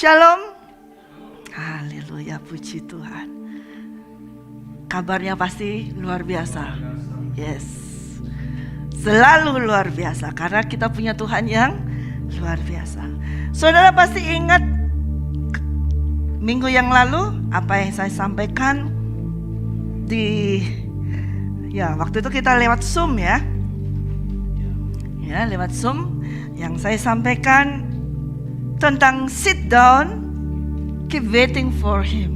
Shalom. Haleluya, puji Tuhan. Kabarnya pasti luar biasa. Yes, selalu luar biasa karena kita punya Tuhan yang luar biasa. Saudara pasti ingat minggu yang lalu apa yang saya sampaikan waktu itu kita lewat Zoom ya, lewat Zoom yang saya sampaikan tentang sit down, keep waiting for him.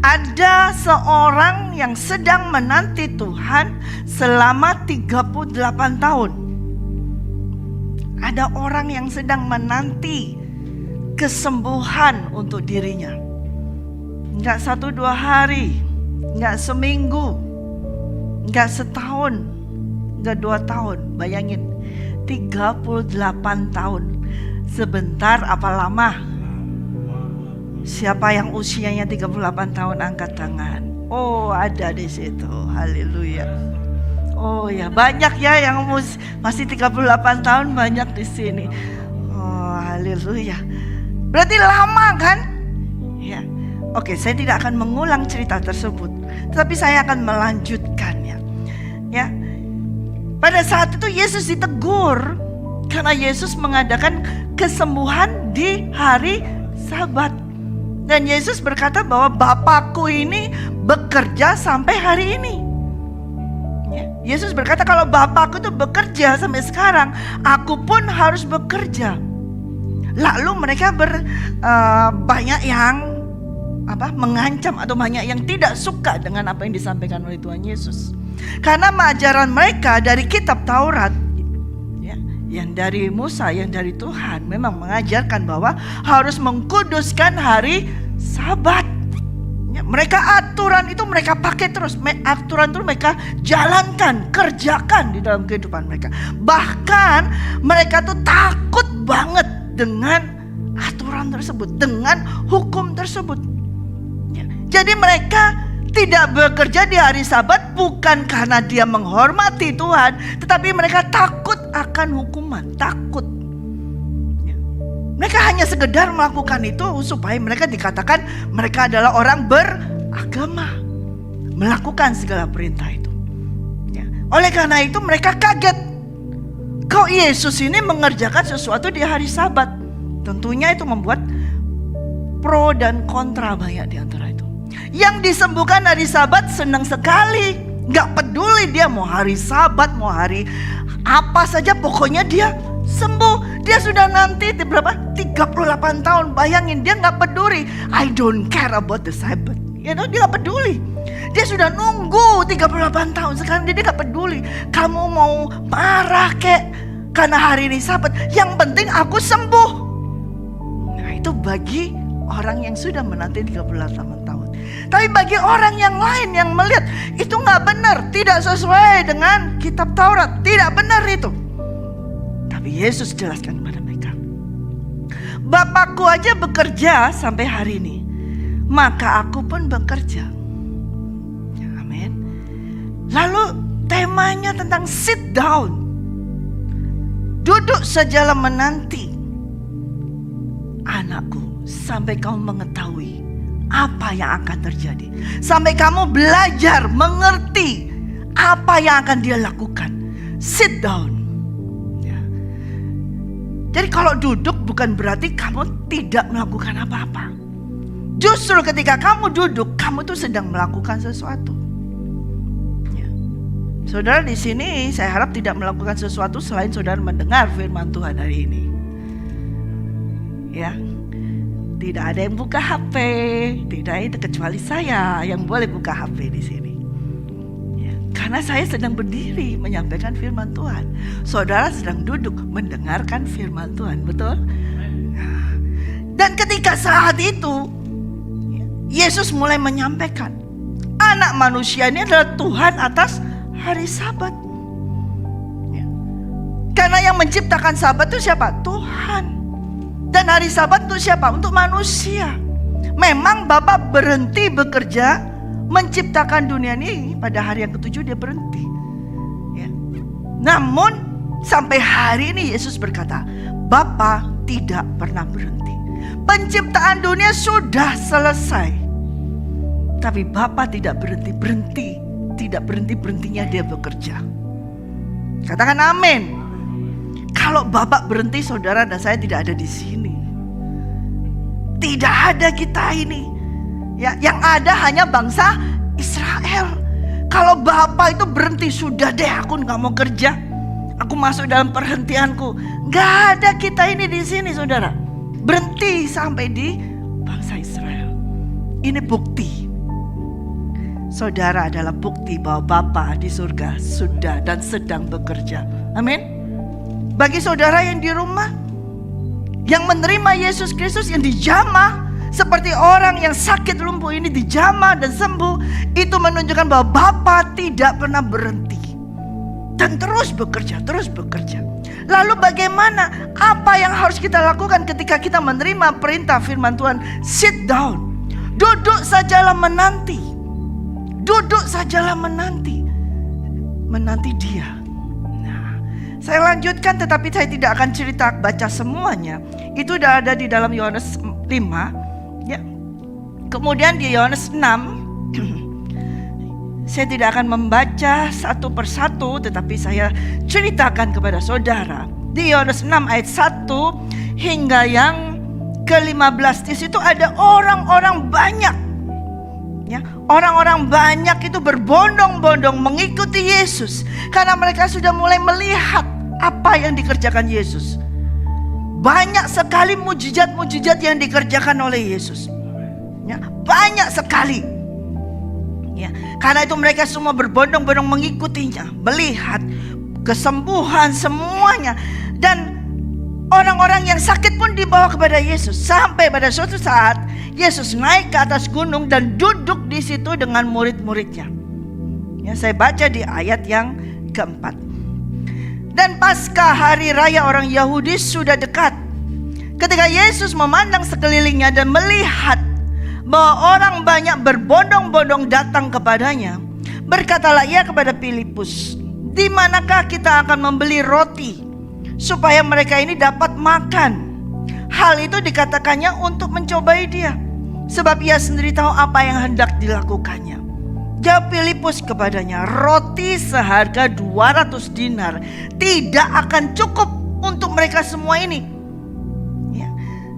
Ada seorang yang sedang menanti Tuhan selama 38 tahun. Ada orang yang sedang menanti kesembuhan untuk dirinya. Enggak 1-2 hari, enggak seminggu, enggak setahun, enggak 2 tahun. Bayangin, 38 tahun. Sebentar apa lama? Siapa yang usianya 38 tahun angkat tangan. Oh, ada di situ. Haleluya. Oh ya, banyak ya yang masih 38 tahun, banyak di sini. Oh, haleluya. Berarti lama kan? Ya. Oke, saya tidak akan mengulang cerita tersebut, tetapi saya akan melanjutkannya. Ya. Pada saat itu Yesus ditegur karena Yesus mengadakan kesembuhan di hari Sabat. Dan Yesus berkata bahwa Bapakku ini bekerja sampai hari ini. Yesus berkata kalau Bapakku itu bekerja sampai sekarang, aku pun harus bekerja. Lalu mereka banyak yang mengancam atau banyak yang tidak suka dengan apa yang disampaikan oleh Tuhan Yesus. Karena ajaran mereka dari kitab Taurat, yang dari Musa, yang dari Tuhan, memang mengajarkan bahwa harus mengkuduskan hari Sabat. Mereka aturan itu mereka pakai terus, aturan itu mereka jalankan, kerjakan di dalam kehidupan mereka. Bahkan mereka tuh takut banget dengan aturan tersebut, dengan hukum tersebut. Jadi mereka tidak bekerja di hari Sabat bukan karena dia menghormati Tuhan, tetapi mereka takut akan hukuman, takut. Mereka hanya sekedar melakukan itu supaya mereka dikatakan mereka adalah orang beragama, melakukan segala perintah itu. Oleh karena itu mereka kaget, kok Yesus ini mengerjakan sesuatu di hari Sabat. Tentunya itu membuat pro dan kontra banyak di antara itu. Yang disembuhkan hari Sabat senang sekali, gak peduli dia mau hari Sabat, mau hari apa saja, pokoknya dia sembuh. Dia sudah nanti berapa? 38 tahun. Bayangin, dia gak peduli. I don't care about the Sabbath. Dia gak peduli. Dia sudah nunggu 38 tahun. Sekarang dia gak peduli. Kamu mau marah kek karena hari ini Sabat, yang penting aku sembuh. Nah, itu bagi orang yang sudah menanti 38 tahun. Tapi bagi orang yang lain yang melihat itu gak benar, tidak sesuai dengan kitab Taurat, tidak benar itu. Tapi Yesus jelaskan kepada mereka, Bapakku aja bekerja sampai hari ini, maka aku pun bekerja. Amin. Lalu temanya tentang sit down, duduk sajalah menanti anakku sampai kamu mengetahui apa yang akan terjadi, sampai kamu belajar mengerti apa yang akan dia lakukan. Sit down. Jadi kalau duduk bukan berarti kamu tidak melakukan apa-apa. Justru ketika kamu duduk, kamu tuh sedang melakukan sesuatu. Saudara di sini saya harap tidak melakukan sesuatu selain saudara mendengar firman Tuhan hari ini. Ya, tidak ada yang buka HP, tidak itu kecuali saya yang boleh buka HP di sini. Karena saya sedang berdiri menyampaikan firman Tuhan. Saudara sedang duduk mendengarkan firman Tuhan, betul? Dan ketika saat itu Yesus mulai menyampaikan, anak manusia ini adalah Tuhan atas hari Sabat. Karena yang menciptakan Sabat itu siapa? Tuhan. Dan hari Sabat itu siapa? Untuk manusia. Memang Bapa berhenti bekerja menciptakan dunia ini pada hari yang ke-7 dia berhenti. Namun sampai hari ini Yesus berkata, Bapa tidak pernah berhenti. Penciptaan dunia sudah selesai. Tapi Bapa tidak berhenti-berhenti. Tidak berhenti-berhentinya dia bekerja. Katakan amin. Kalau Bapak berhenti, saudara dan saya tidak ada di sini. Tidak ada kita ini. Ya, yang ada hanya bangsa Israel. Kalau Bapak itu berhenti, sudah deh aku gak mau kerja. Aku masuk dalam perhentianku. Gak ada kita ini di sini, saudara. Berhenti sampai di bangsa Israel. Ini bukti. Saudara adalah bukti bahwa Bapa di surga sudah dan sedang bekerja. Amin. Bagi saudara yang di rumah, yang menerima Yesus Kristus, yang dijamah seperti orang yang sakit lumpuh ini dijamah dan sembuh, itu menunjukkan bahwa Bapa tidak pernah berhenti dan terus bekerja, terus bekerja. Lalu bagaimana? Apa yang harus kita lakukan ketika kita menerima perintah firman Tuhan? Sit down. Duduk sajalah menanti. Duduk sajalah menanti. Menanti dia. Nah, saya lanjutkan, tetapi saya tidak akan cerita baca semuanya. Itu sudah ada di dalam Yohanes 5. Ya. Kemudian di Yohanes 6. Saya tidak akan membaca satu persatu, tetapi saya ceritakan kepada saudara. Di Yohanes 6 ayat 1 hingga yang ke-15, di situ ada orang-orang banyak. Ya, orang-orang banyak itu berbondong-bondong mengikuti Yesus karena mereka sudah mulai melihat apa yang dikerjakan Yesus. Banyak sekali mujizat-mujizat yang dikerjakan oleh Yesus. Ya, banyak sekali. Ya, karena itu mereka semua berbondong-bondong mengikutinya, melihat kesembuhan semuanya. Dan orang-orang yang sakit pun dibawa kepada Yesus. Sampai pada suatu saat Yesus naik ke atas gunung dan duduk di situ dengan murid-muridnya. Ya, saya baca di ayat yang keempat. Dan pasca hari raya orang Yahudi sudah dekat. Ketika Yesus memandang sekelilingnya dan melihat bahwa orang banyak berbondong-bondong datang kepadanya, berkatalah ia kepada Filipus, "Di manakah kita akan membeli roti supaya mereka ini dapat makan?" Hal itu dikatakannya untuk mencobai dia, sebab ia sendiri tahu apa yang hendak dilakukannya. Jawab Filipus kepadanya, "Roti seharga 200 dinar tidak akan cukup untuk mereka semua ini.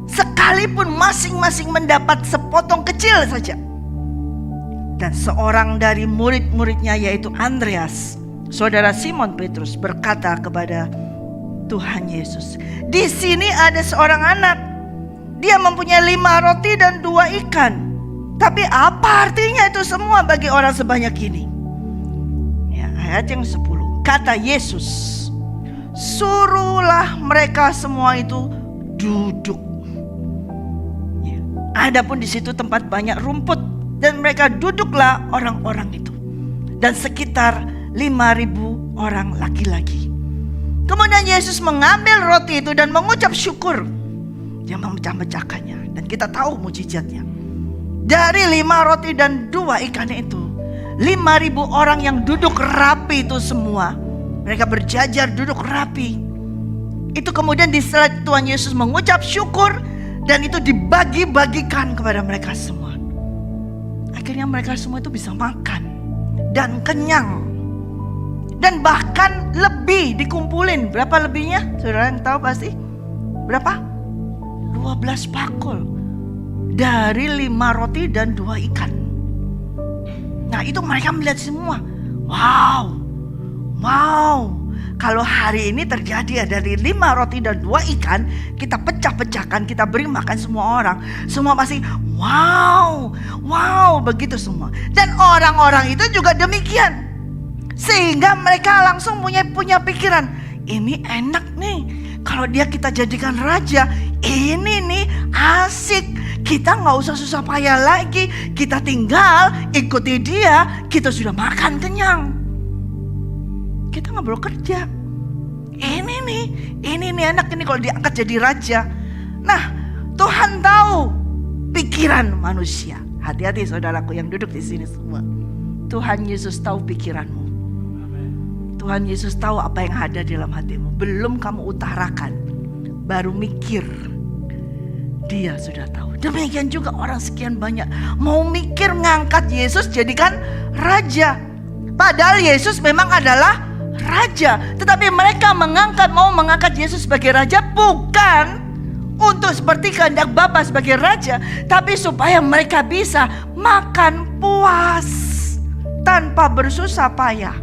Sekalipun masing-masing mendapat sepotong kecil saja." Dan seorang dari murid-muridnya, yaitu Andreas, saudara Simon Petrus, berkata kepada Tuhan Yesus, "Di sini ada seorang anak. Dia mempunyai 5 roti dan 2 ikan. Tapi apa artinya itu semua bagi orang sebanyak ini?" Ya, ayat yang 10. Kata Yesus, "Suruhlah mereka semua itu duduk." Adapun di situ tempat banyak rumput, dan mereka duduklah orang-orang itu, dan sekitar 5.000 orang laki-laki. Kemudian Yesus mengambil roti itu dan mengucap syukur. Dia memecah-mecahkannya, dan kita tahu mujizatnya. Dari 5 roti dan 2 ikan itu, 5.000 orang yang duduk rapi itu semua, mereka berjajar duduk rapi. Itu kemudian di saat Tuhan Yesus mengucap syukur, dan itu dibagi-bagikan kepada mereka semua. Akhirnya mereka semua itu bisa makan dan kenyang. Dan bahkan lebih dikumpulin. Berapa lebihnya? Saudara yang tahu pasti? Berapa? 12 bakul. Dari 5 roti dan 2 ikan. Nah, itu mereka melihat semua. Wow. Kalau hari ini terjadi dari 5 roti dan 2 ikan, kita pecah-pecahkan, kita beri makan semua orang, semua pasti wow, begitu semua. Dan orang-orang itu juga demikian. Sehingga mereka langsung punya pikiran, ini enak nih, kalau dia kita jadikan raja, ini nih asik. Kita gak usah susah payah lagi, kita tinggal ikuti dia, kita sudah makan kenyang. Kita gak perlu kerja. Ini nih enak ini kalau diangkat jadi raja. Nah, Tuhan tahu pikiran manusia. Hati-hati saudaraku yang duduk di sini semua. Tuhan Yesus tahu pikiranmu. Tuhan Yesus tahu apa yang ada dalam hatimu. Belum kamu utarakan, baru mikir. Dia sudah tahu. Demikian juga orang sekian banyak mau mikir ngangkat Yesus jadikan raja. Padahal Yesus memang adalah raja. Tetapi mereka mau mengangkat Yesus sebagai raja bukan untuk seperti kehendak Bapa sebagai raja, tapi supaya mereka bisa makan puas tanpa bersusah payah.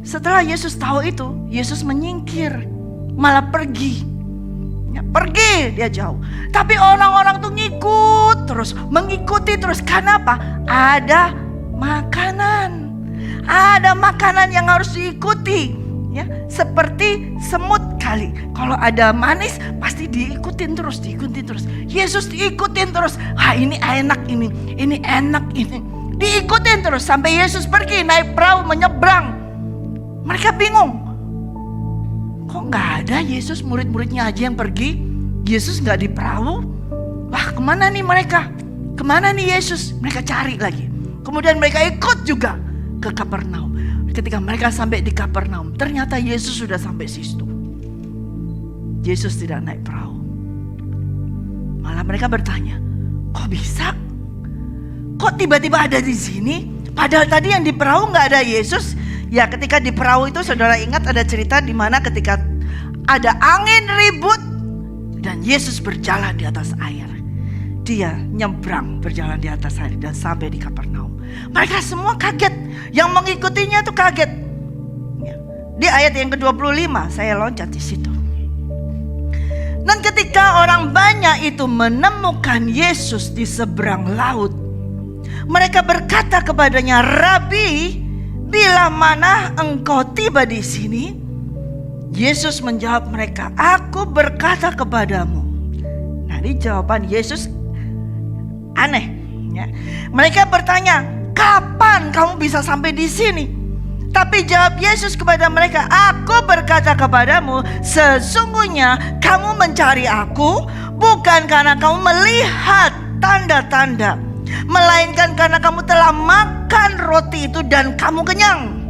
Setelah Yesus tahu itu, Yesus menyingkir, malah pergi. Pergi dia jauh. Tapi orang-orang tuh mengikuti terus. Kenapa? Ada makanan. Ada makanan yang harus diikuti. Ya, seperti semut kali. Kalau ada manis pasti diikutin terus. Yesus diikutin terus. Ini enak ini enak ini. Diikutin terus sampai Yesus pergi naik perahu menyeberang. Mereka bingung. Kok gak ada Yesus, murid-muridnya aja yang pergi, Yesus gak di perahu? Wah, kemana nih mereka? Kemana nih Yesus? Mereka cari lagi. Kemudian mereka ikut juga ke Kapernaum. Ketika mereka sampai di Kapernaum, ternyata Yesus sudah sampai situ. Yesus tidak naik perahu. Malah mereka bertanya, kok bisa? Kok tiba-tiba ada di sini? Padahal tadi yang di perahu gak ada Yesus. Ya, ketika di perahu itu saudara ingat ada cerita di mana ketika ada angin ribut dan Yesus berjalan di atas air. Dia nyebrang berjalan di atas air dan sampai di Kapernaum. Mereka semua kaget. Yang mengikutinya itu kaget. Ya. Di ayat yang ke-25 saya loncat di situ. Dan ketika orang banyak itu menemukan Yesus di seberang laut, mereka berkata kepadanya, Rabi, bila mana engkau tiba di sini? Yesus menjawab mereka, aku berkata kepadamu. Nah, ini jawaban Yesus aneh. Ya. Mereka bertanya, kapan kamu bisa sampai di sini? Tapi jawab Yesus kepada mereka, aku berkata kepadamu, sesungguhnya kamu mencari aku bukan karena kamu melihat tanda-tanda, melainkan karena kamu telah makan roti itu dan kamu kenyang.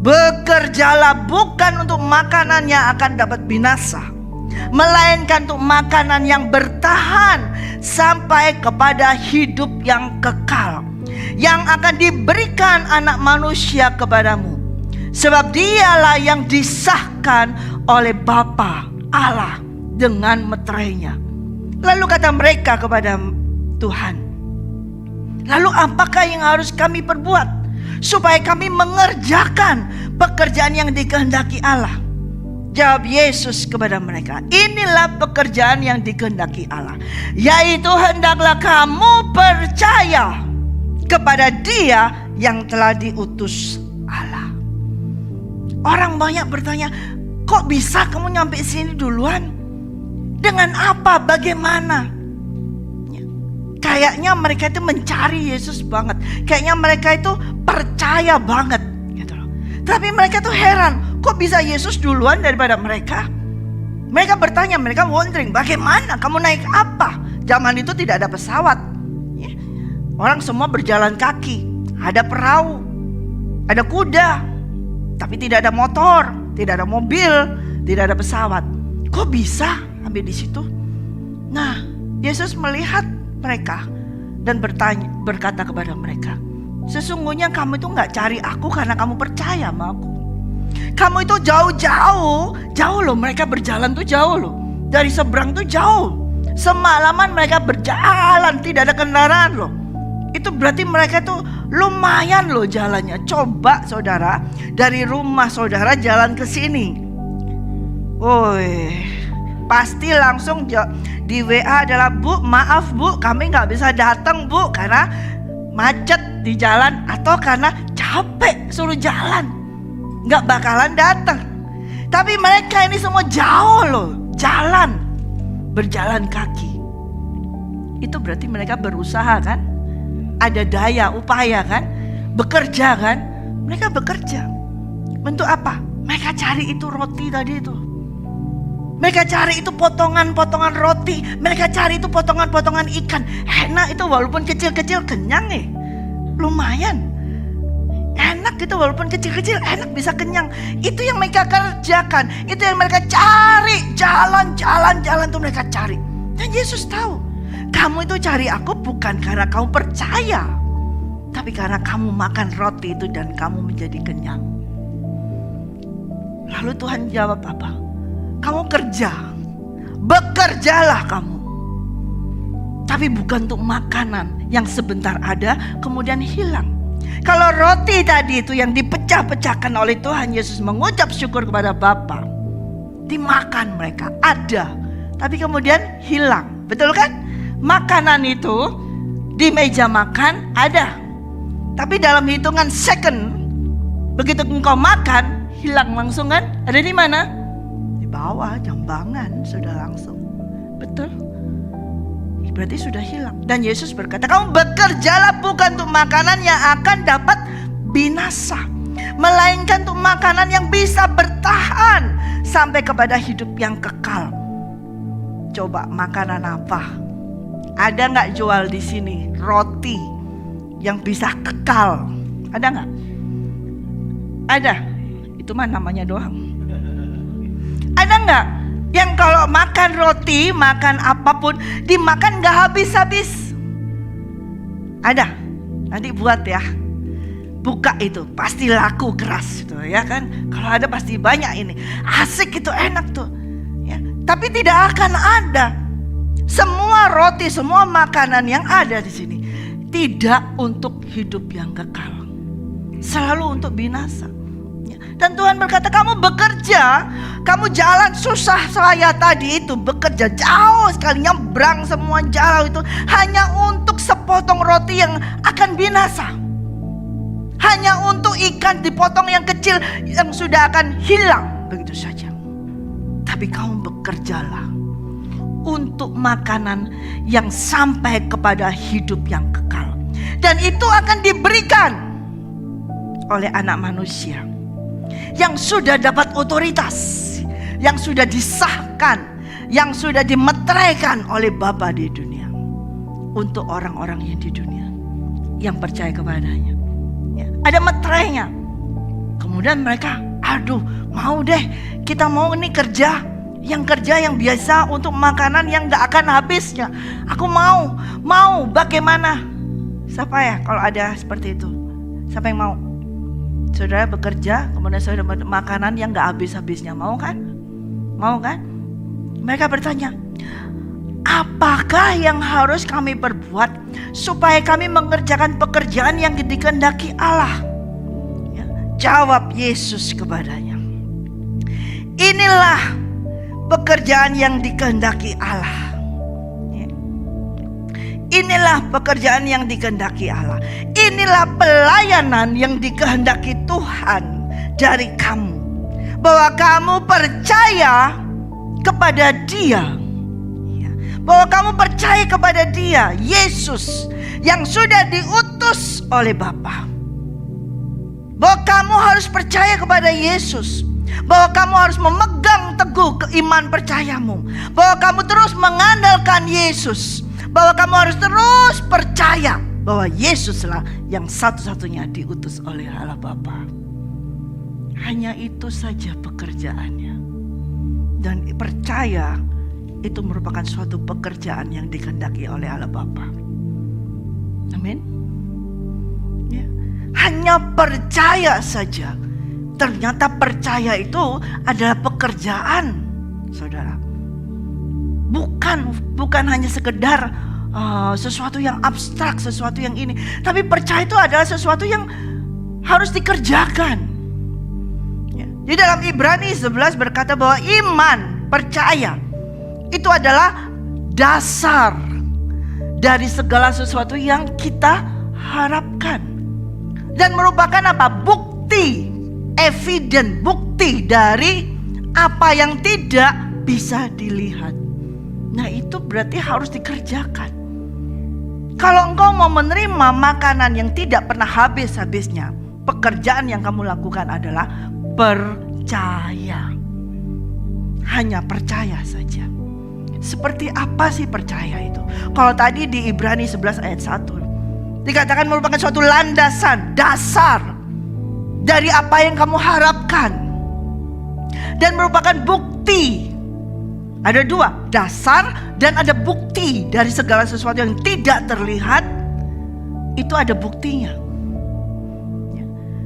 Bekerjalah bukan untuk makanan yang akan dapat binasa, melainkan untuk makanan yang bertahan sampai kepada hidup yang kekal, yang akan diberikan anak manusia kepadamu. Sebab dialah yang disahkan oleh Bapa Allah dengan meterainya. Lalu kata mereka kepada Tuhan, lalu apakah yang harus kami perbuat supaya kami mengerjakan pekerjaan yang dikehendaki Allah? Jawab Yesus kepada mereka, inilah pekerjaan yang dikehendaki Allah, yaitu hendaklah kamu percaya kepada Dia yang telah diutus Allah. Orang banyak bertanya, kok bisa kamu nyampe sini duluan? Dengan apa? Bagaimana? Kayaknya mereka itu mencari Yesus banget. Kayaknya mereka itu percaya banget gitu loh. Tapi mereka tuh heran, kok bisa Yesus duluan daripada mereka? Mereka bertanya, mereka wondering, bagaimana? Kamu naik apa? Zaman itu tidak ada pesawat. Orang semua berjalan kaki. Ada perahu, ada kuda, tapi tidak ada motor, tidak ada mobil, tidak ada pesawat. Kok bisa sampai di situ? Nah, Yesus melihat mereka dan berkata kepada mereka, sesungguhnya kamu itu gak cari aku karena kamu percaya sama aku. Kamu itu jauh loh, mereka berjalan tuh jauh loh. Dari seberang tuh jauh. Semalaman mereka berjalan, tidak ada kendaraan loh. Itu berarti mereka tuh lumayan loh jalannya. Coba saudara, dari rumah saudara jalan ke sini. Woi, pasti langsung di WA adalah, Bu, maaf Bu, kami gak bisa datang Bu, karena macet di jalan atau karena capek suruh jalan, gak bakalan datang. Tapi mereka ini semua jauh loh, berjalan kaki. Itu berarti mereka berusaha kan, ada daya upaya kan, bekerja kan. Mereka bekerja untuk apa? Mereka cari itu roti tadi itu. Mereka cari itu potongan-potongan roti. Mereka cari itu potongan-potongan ikan. Enak itu walaupun kecil-kecil, kenyang nih. Lumayan. Enak itu walaupun kecil-kecil, enak bisa kenyang. Itu yang mereka kerjakan. Itu yang mereka cari. Jalan tuh mereka cari. Dan Yesus tahu, kamu itu cari aku bukan karena kamu percaya, tapi karena kamu makan roti itu dan kamu menjadi kenyang. Lalu Tuhan jawab apa? Kamu kerja, bekerjalah kamu. Tapi bukan untuk makanan yang sebentar ada kemudian hilang. Kalau roti tadi itu yang dipecah-pecahkan oleh Tuhan Yesus mengucap syukur kepada Bapa, dimakan mereka, ada, tapi kemudian hilang. Betul kan? Makanan itu di meja makan ada, tapi dalam hitungan second, begitu engkau makan, hilang langsung kan? Ada di mana? Di bawah, jambangan, sudah langsung. Betul? Berarti sudah hilang. Dan Yesus berkata, kamu bekerjalah bukan untuk makanan yang akan dapat binasa, melainkan untuk makanan yang bisa bertahan sampai kepada hidup yang kekal. Coba makanan apa? Ada nggak jual di sini roti yang bisa kekal? Ada nggak? Ada. Itu mah namanya doang. Ada nggak yang kalau makan roti, makan apapun, dimakan gak habis-habis? Ada. Nanti buat ya, buka itu, pasti laku keras itu ya kan. Kalau ada pasti banyak ini. Asik itu, enak tuh ya. Tapi tidak akan ada. Semua roti, semua makanan yang ada di sini tidak untuk hidup yang kekal, selalu untuk binasa. Dan Tuhan berkata, kamu bekerja, kamu jalan susah saya tadi itu, bekerja jauh sekali, nyebrang semua jauh itu hanya untuk sepotong roti yang akan binasa, hanya untuk ikan dipotong yang kecil yang sudah akan hilang begitu saja. Tapi kamu bekerjalah untuk makanan yang sampai kepada hidup yang kekal, dan itu akan diberikan oleh Anak Manusia yang sudah dapat otoritas, yang sudah disahkan, yang sudah dimeteraikan oleh Bapa di dunia, untuk orang-orang yang di dunia yang percaya kepadanya ya, ada meterainya. Kemudian mereka, aduh mau deh, kita mau nih kerja yang biasa untuk makanan yang gak akan habisnya. Aku mau bagaimana? Siapa ya kalau ada seperti itu? Siapa yang mau? Saudara bekerja, kemudian saudara makanan yang gak habis-habisnya. Mau kan? Mau kan? Mereka bertanya, apakah yang harus kami perbuat supaya kami mengerjakan pekerjaan yang dikehendaki Allah? Ya, jawab Yesus kepadanya, inilah pekerjaan yang dikehendaki Allah. Inilah pekerjaan yang dikehendaki Allah. Inilah pelayanan yang dikehendaki Tuhan dari kamu. Bahwa kamu percaya kepada Dia. Bahwa kamu percaya kepada Dia, Yesus, yang sudah diutus oleh Bapa. Bahwa kamu harus percaya kepada Yesus. Bahwa kamu harus memegang teguh keiman percayamu. Bahwa kamu terus mengandalkan Yesus. Bahwa kamu harus terus percaya bahwa Yesuslah yang satu-satunya diutus oleh Allah Bapa. Hanya itu saja pekerjaannya. Dan percaya itu merupakan suatu pekerjaan yang dikehendaki oleh Allah Bapa. Amin. Ya. Hanya percaya saja. Ternyata percaya itu adalah pekerjaan, saudara. Bukan hanya sekedar sesuatu yang abstrak, sesuatu yang ini. Tapi percaya itu adalah sesuatu yang harus dikerjakan. Ya. Di dalam Ibrani 11 berkata bahwa iman, percaya, itu adalah dasar dari segala sesuatu yang kita harapkan. Dan merupakan apa? Bukti, evident, bukti dari apa yang tidak bisa dilihat. Nah itu berarti harus dikerjakan. Kalau engkau mau menerima makanan yang tidak pernah habis-habisnya, pekerjaan yang kamu lakukan adalah percaya. Hanya percaya saja. Seperti apa sih percaya itu? Kalau tadi di Ibrani 11 ayat 1 dikatakan merupakan suatu landasan, dasar dari apa yang kamu harapkan. Dan merupakan bukti Ada dua, dasar dan ada bukti dari segala sesuatu yang tidak terlihat. Itu ada buktinya.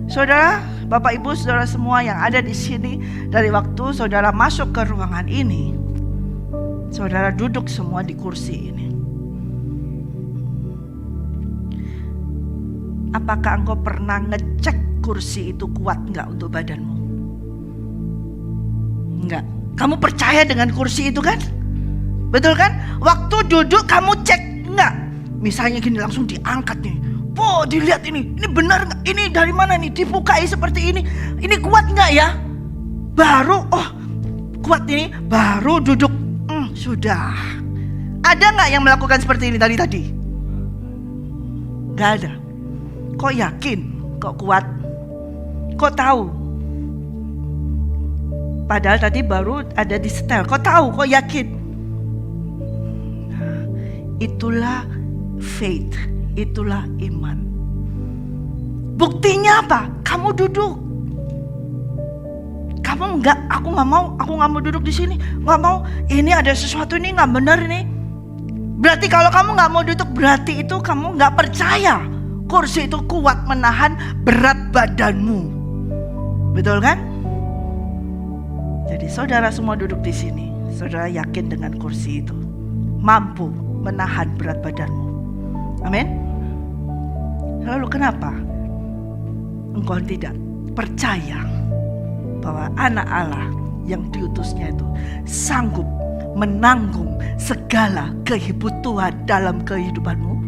Saudara, Bapak Ibu, saudara semua yang ada di sini, dari waktu saudara masuk ke ruangan ini, saudara duduk semua di kursi ini. Apakah engkau pernah ngecek kursi itu kuat enggak untuk badanmu? Enggak. Kamu percaya dengan kursi itu kan? Betul kan? Waktu duduk kamu cek enggak? Misalnya gini, langsung diangkat nih. Oh, dilihat ini benar nggak? Ini dari mana nih? Dibukai seperti ini kuat nggak ya? Baru, oh kuat ini, baru duduk. Sudah. Ada nggak yang melakukan seperti ini tadi? Nggak ada. Kok yakin? Kok kuat? Kok tahu? Padahal tadi baru ada di setel. Kok tahu? Kok yakin? Nah, itulah faith. Itulah iman. Buktinya apa? Kamu duduk. Kamu aku nggak mau duduk di sini. Nggak mau. Ini ada sesuatu nih nggak benar nih. Berarti kalau kamu nggak mau duduk, berarti itu kamu nggak percaya kursi itu kuat menahan berat badanmu. Betul kan? Jadi saudara semua duduk di sini. Saudara yakin dengan kursi itu mampu menahan berat badanmu. Amin. Lalu kenapa engkau tidak percaya bahwa anak Allah yang diutusnya itu sanggup menanggung segala kebutuhan dalam kehidupanmu?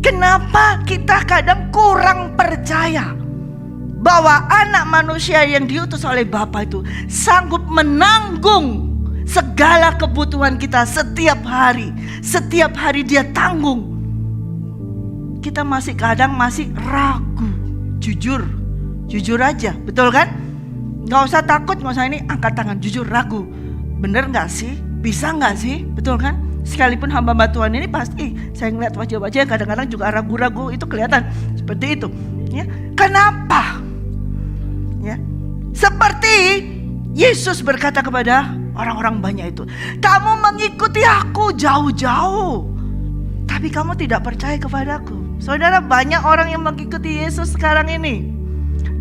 Kenapa kita kadang kurang percaya bahwa anak manusia yang diutus oleh Bapa itu sanggup menanggung segala kebutuhan kita setiap hari. Setiap hari dia tanggung. Kita kadang masih ragu. Jujur aja, betul kan? Gak usah takut, gak usah ini, angkat tangan, jujur, ragu. Bener gak sih? Bisa gak sih? Betul kan? Sekalipun hamba Tuhan ini pasti, saya ngeliat wajah-wajah kadang-kadang juga ragu-ragu, itu kelihatan seperti itu. Ya, kenapa? Ya, seperti Yesus berkata kepada orang-orang banyak itu, kamu mengikuti aku jauh-jauh, tapi kamu tidak percaya kepadaku. Saudara, banyak orang yang mengikuti Yesus sekarang ini.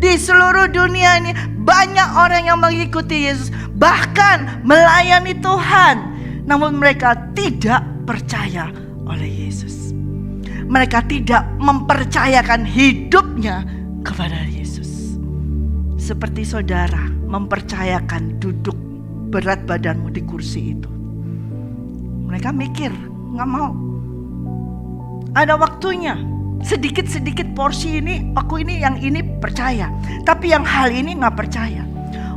Di seluruh dunia ini banyak orang yang mengikuti Yesus, bahkan melayani Tuhan. Namun mereka tidak percaya oleh Yesus. Mereka tidak mempercayakan hidupnya kepada Yesus. Seperti saudara mempercayakan duduk berat badanmu di kursi itu. Mereka mikir, gak mau. Ada waktunya. Sedikit-sedikit porsi ini, aku ini yang ini percaya, tapi yang hal ini gak percaya.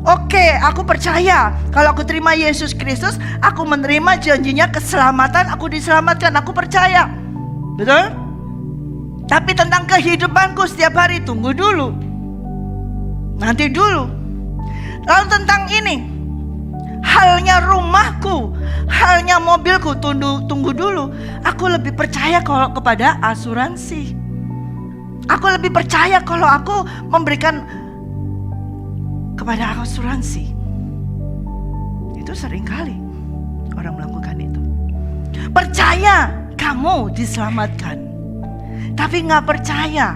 Oke, aku percaya kalau aku terima Yesus Kristus, aku menerima janjinya keselamatan, aku diselamatkan, aku percaya. Betul? Tapi tentang kehidupanku setiap hari, tunggu dulu. Nanti dulu. Lalu tentang ini, halnya rumahku, halnya mobilku, tunggu dulu. Aku lebih percaya kalau kepada asuransi. Aku lebih percaya kalau aku memberikan kepada asuransi. Itu seringkali orang melakukan itu. Percaya kamu diselamatkan, tapi gak percaya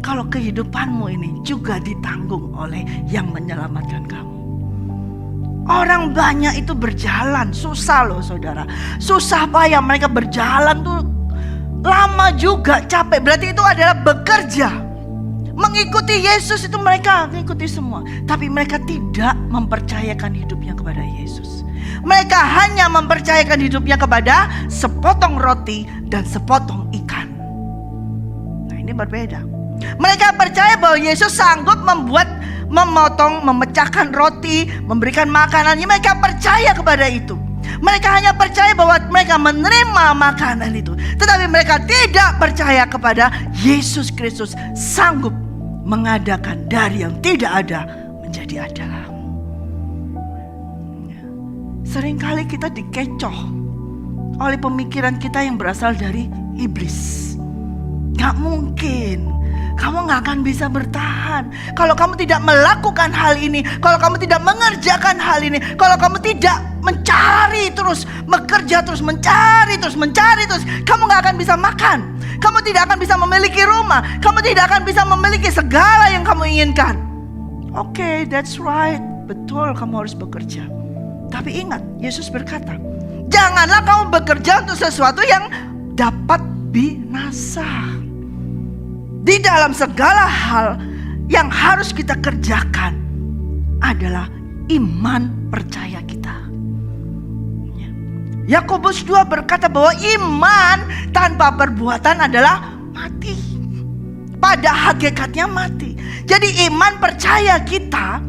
kalau kehidupanmu ini juga ditanggung oleh yang menyelamatkan kamu. Orang banyak itu berjalan, susah loh saudara. Susah payah, mereka berjalan tuh lama juga, capek. Berarti itu adalah bekerja. Mengikuti Yesus itu mereka mengikuti semua. Tapi mereka tidak mempercayakan hidupnya kepada Yesus. Mereka hanya mempercayakan hidupnya kepada sepotong roti dan sepotong ikan. Nah, ini berbeda. Mereka percaya bahwa Yesus sanggup memecahkan roti, memberikan makanannya. Mereka percaya kepada itu. Mereka hanya percaya bahwa mereka menerima makanan itu. Tetapi mereka tidak percaya kepada Yesus Kristus sanggup mengadakan dari yang tidak ada menjadi ada. Seringkali kita dikecoh oleh pemikiran kita yang berasal dari iblis. Gak mungkin kamu gak akan bisa bertahan. Kalau kamu tidak melakukan hal ini, kalau kamu tidak mengerjakan hal ini, kalau kamu tidak mencari terus, bekerja terus, mencari terus, kamu gak akan bisa makan. Kamu tidak akan bisa memiliki rumah. Kamu tidak akan bisa memiliki segala yang kamu inginkan. Oke, that's right. Betul, kamu harus bekerja. Tapi ingat, Yesus berkata, janganlah kamu bekerja untuk sesuatu yang dapat binasa. Di dalam segala hal yang harus kita kerjakan adalah iman percaya kita. Yakobus 2 berkata bahwa iman tanpa perbuatan adalah mati. Pada hakikatnya mati. Jadi iman percaya kita,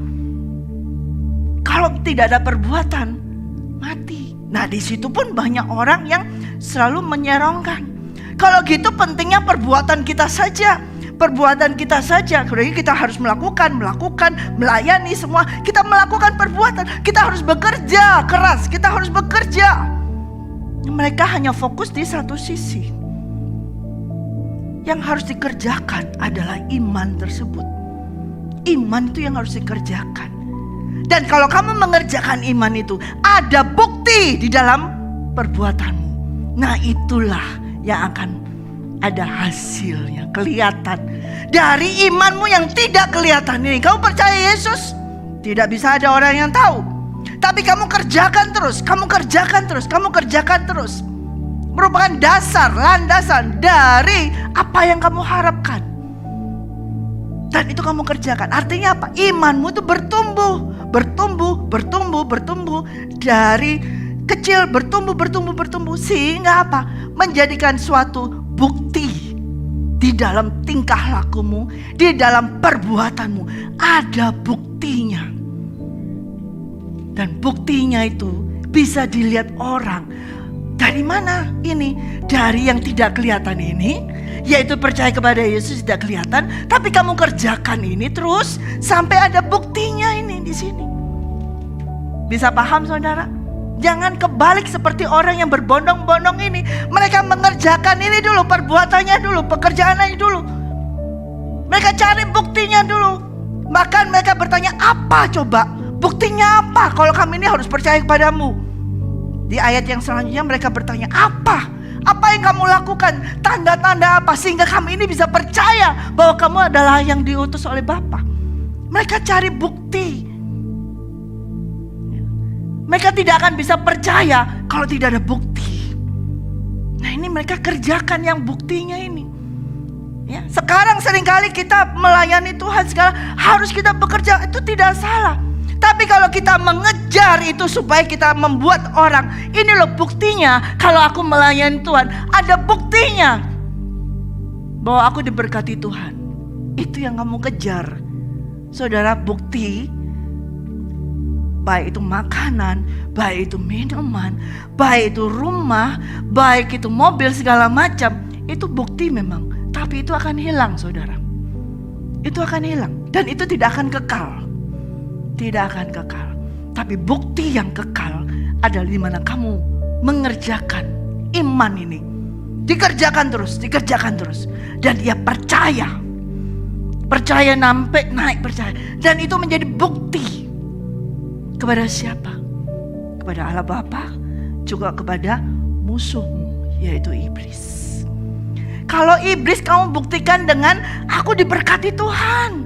kalau tidak ada perbuatan, mati. Nah, di situ pun banyak orang yang selalu menyerongkan. Kalau gitu pentingnya perbuatan kita saja. Perbuatan kita saja. Jadi kita harus melakukan, melayani semua. Kita melakukan perbuatan. Kita harus bekerja keras. Kita harus bekerja. Mereka hanya fokus di satu sisi. Yang harus dikerjakan adalah iman tersebut. Iman itu yang harus dikerjakan. Dan kalau kamu mengerjakan iman itu, ada bukti di dalam perbuatanmu. Nah, itulah yang akan ada hasilnya, kelihatan. Dari imanmu yang tidak kelihatan ini. Kamu percaya Yesus? Tidak bisa ada orang yang tahu. Tapi kamu kerjakan terus, merupakan dasar, landasan dari apa yang kamu harapkan. Dan itu kamu kerjakan. Artinya apa? Imanmu itu bertumbuh. Dari kecil bertumbuh. Sehingga apa? Menjadikan suatu bukti di dalam tingkah lakumu, di dalam perbuatanmu. Ada buktinya. Dan buktinya itu bisa dilihat orang. Dari mana ini? Dari yang tidak kelihatan ini, yaitu percaya kepada Yesus tidak kelihatan, tapi kamu kerjakan ini terus sampai ada buktinya ini di sini. Bisa paham saudara? Jangan kebalik seperti orang yang berbondong-bondong ini. Mereka mengerjakan ini dulu, perbuatannya dulu, pekerjaannya dulu. Mereka cari buktinya dulu. Bahkan mereka bertanya, apa coba? Buktinya apa kalau kami ini harus percaya kepadamu? Di ayat yang selanjutnya mereka bertanya, apa? Apa yang kamu lakukan? Tanda-tanda apa? Sehingga kami ini bisa percaya bahwa kamu adalah yang diutus oleh Bapa. Mereka cari bukti. Mereka tidak akan bisa percaya kalau tidak ada bukti. Nah, ini mereka kerjakan yang buktinya ini. Ya, sekarang seringkali kita melayani Tuhan, sekarang harus kita bekerja, itu tidak salah. Tapi kalau kita mengejar itu supaya kita membuat orang, ini loh buktinya kalau aku melayani Tuhan, ada buktinya bahwa aku diberkati Tuhan. Itu yang kamu kejar. Saudara, bukti, baik itu makanan, baik itu minuman, baik itu rumah, baik itu mobil, segala macam, itu bukti memang. Tapi itu akan hilang, saudara. Itu akan hilang. Dan itu tidak akan kekal. Tidak akan kekal. Tapi bukti yang kekal adalah di mana kamu mengerjakan iman ini. Dikerjakan terus. Dan dia percaya. Percaya sampai naik percaya. Dan itu menjadi bukti. Kepada siapa? Kepada Allah Bapa, juga kepada musuhmu, yaitu iblis. Kalau iblis kamu buktikan dengan, aku diberkati Tuhan.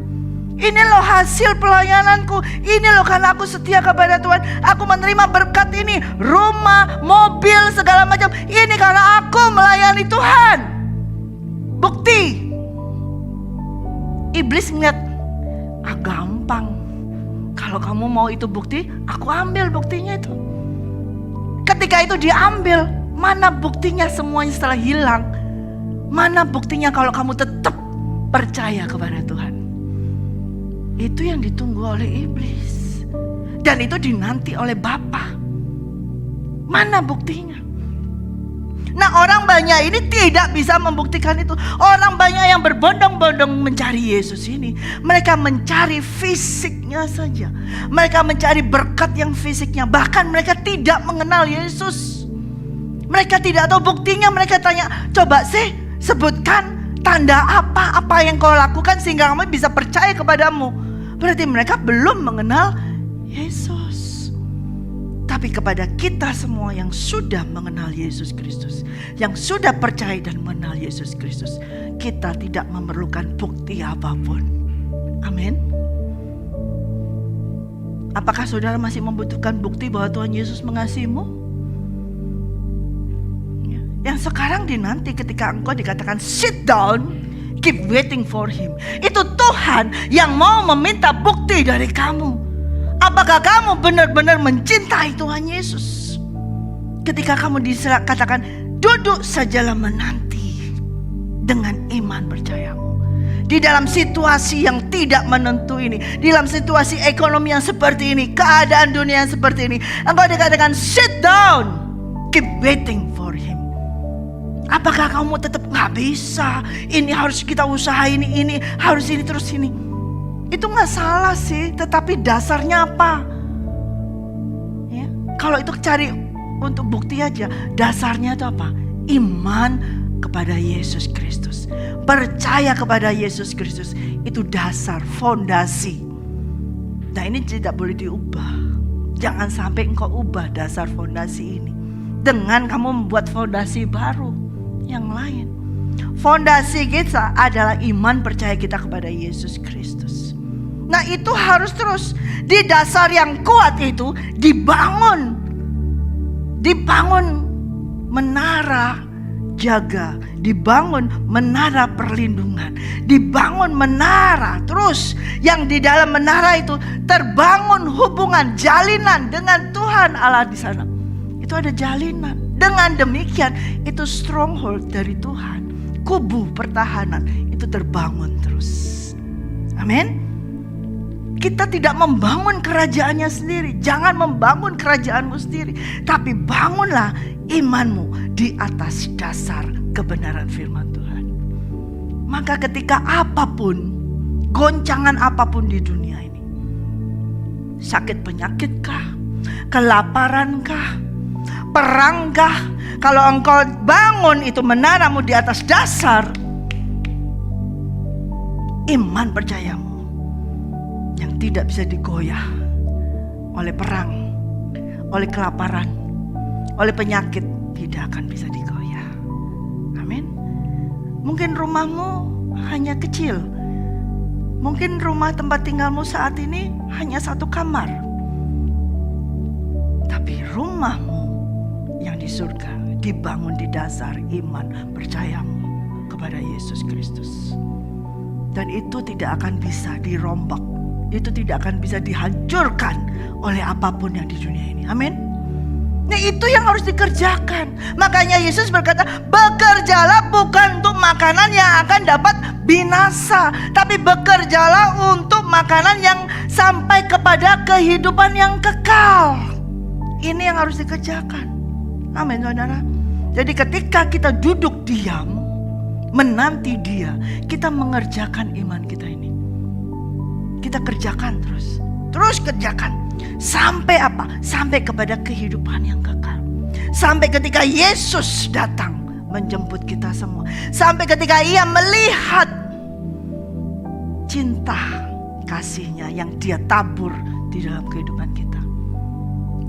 Ini loh hasil pelayananku. Ini loh karena aku setia kepada Tuhan. Aku menerima berkat ini. Rumah, mobil, segala macam. Ini karena aku melayani Tuhan. Bukti. Iblis ngeliat, gampang. Kalau kamu mau itu bukti, aku ambil buktinya itu. Ketika itu diambil, mana buktinya semuanya setelah hilang? Mana buktinya kalau kamu tetap percaya kepada Tuhan? Itu yang ditunggu oleh iblis. Dan itu dinanti oleh Bapa. Mana buktinya? Nah, orang banyak ini tidak bisa membuktikan itu. Orang banyak yang berbondong-bondong mencari Yesus ini, mereka mencari fisiknya saja. Mereka mencari berkat yang fisiknya. Bahkan mereka tidak mengenal Yesus. Mereka tidak tahu buktinya. Mereka tanya, coba sih sebutkan Tanda apa yang kau lakukan sehingga kami bisa percaya kepadamu? Berarti mereka belum mengenal Yesus. Tapi kepada kita semua yang sudah mengenal Yesus Kristus, yang sudah percaya dan mengenal Yesus Kristus, kita tidak memerlukan bukti apapun. Amin. Apakah saudara masih membutuhkan bukti bahwa Tuhan Yesus mengasihimu? Yang sekarang dinanti ketika engkau dikatakan sit down, keep waiting for him. Itu Tuhan yang mau meminta bukti dari kamu. Apakah kamu benar-benar mencintai Tuhan Yesus? Ketika kamu dikatakan duduk sajalah menanti dengan iman percayamu. Di dalam situasi yang tidak menentu ini, di dalam situasi ekonomi yang seperti ini, keadaan dunia yang seperti ini, engkau dikatakan sit down, keep waiting for him. Apakah kamu tetap gak bisa? Ini harus kita usaha, ini harus ini terus ini. Itu gak salah sih, tetapi dasarnya apa? Ya, kalau itu cari untuk bukti aja, dasarnya itu apa? Iman kepada Yesus Kristus, percaya kepada Yesus Kristus. Itu dasar, fondasi. Nah ini tidak boleh diubah. Jangan sampai engkau ubah dasar fondasi ini dengan kamu membuat fondasi baru yang lain. Fondasi kita adalah iman percaya kita kepada Yesus Kristus. Nah itu harus terus di dasar yang kuat itu dibangun menara jaga, dibangun menara perlindungan, dibangun menara terus yang di dalam menara itu terbangun hubungan jalinan dengan Tuhan Allah di sana. Itu ada jalinan. Dengan demikian itu stronghold dari Tuhan, kubu pertahanan itu terbangun terus. Amin. Kita tidak membangun kerajaannya sendiri. Jangan membangun kerajaanmu sendiri, tapi bangunlah imanmu di atas dasar kebenaran firman Tuhan. Maka ketika apapun, goncangan apapun di dunia ini, sakit penyakitkah, kelaparankah, perangkah, kalau engkau bangun itu menaramu di atas dasar iman percayamu yang tidak bisa digoyah oleh perang, oleh kelaparan, oleh penyakit, tidak akan bisa digoyah. Amin. Mungkin rumahmu hanya kecil, mungkin rumah tempat tinggalmu saat ini hanya satu kamar, tapi rumahmu yang di surga dibangun di dasar iman percayamu kepada Yesus Kristus. Dan itu tidak akan bisa dirombak, itu tidak akan bisa dihancurkan oleh apapun yang di dunia ini. Amin. Nah itu yang harus dikerjakan. Makanya Yesus berkata, bekerjalah bukan untuk makanan yang akan dapat binasa, tapi bekerjalah untuk makanan yang sampai kepada kehidupan yang kekal. Ini yang harus dikerjakan. Amin saudara. Jadi ketika kita duduk diam menanti Dia, kita mengerjakan iman kita ini. Kita kerjakan terus kerjakan. Sampai apa? Sampai kepada kehidupan yang kekal. Sampai ketika Yesus datang menjemput kita semua. Sampai ketika Ia melihat cinta kasih-Nya yang Dia tabur di dalam kehidupan kita,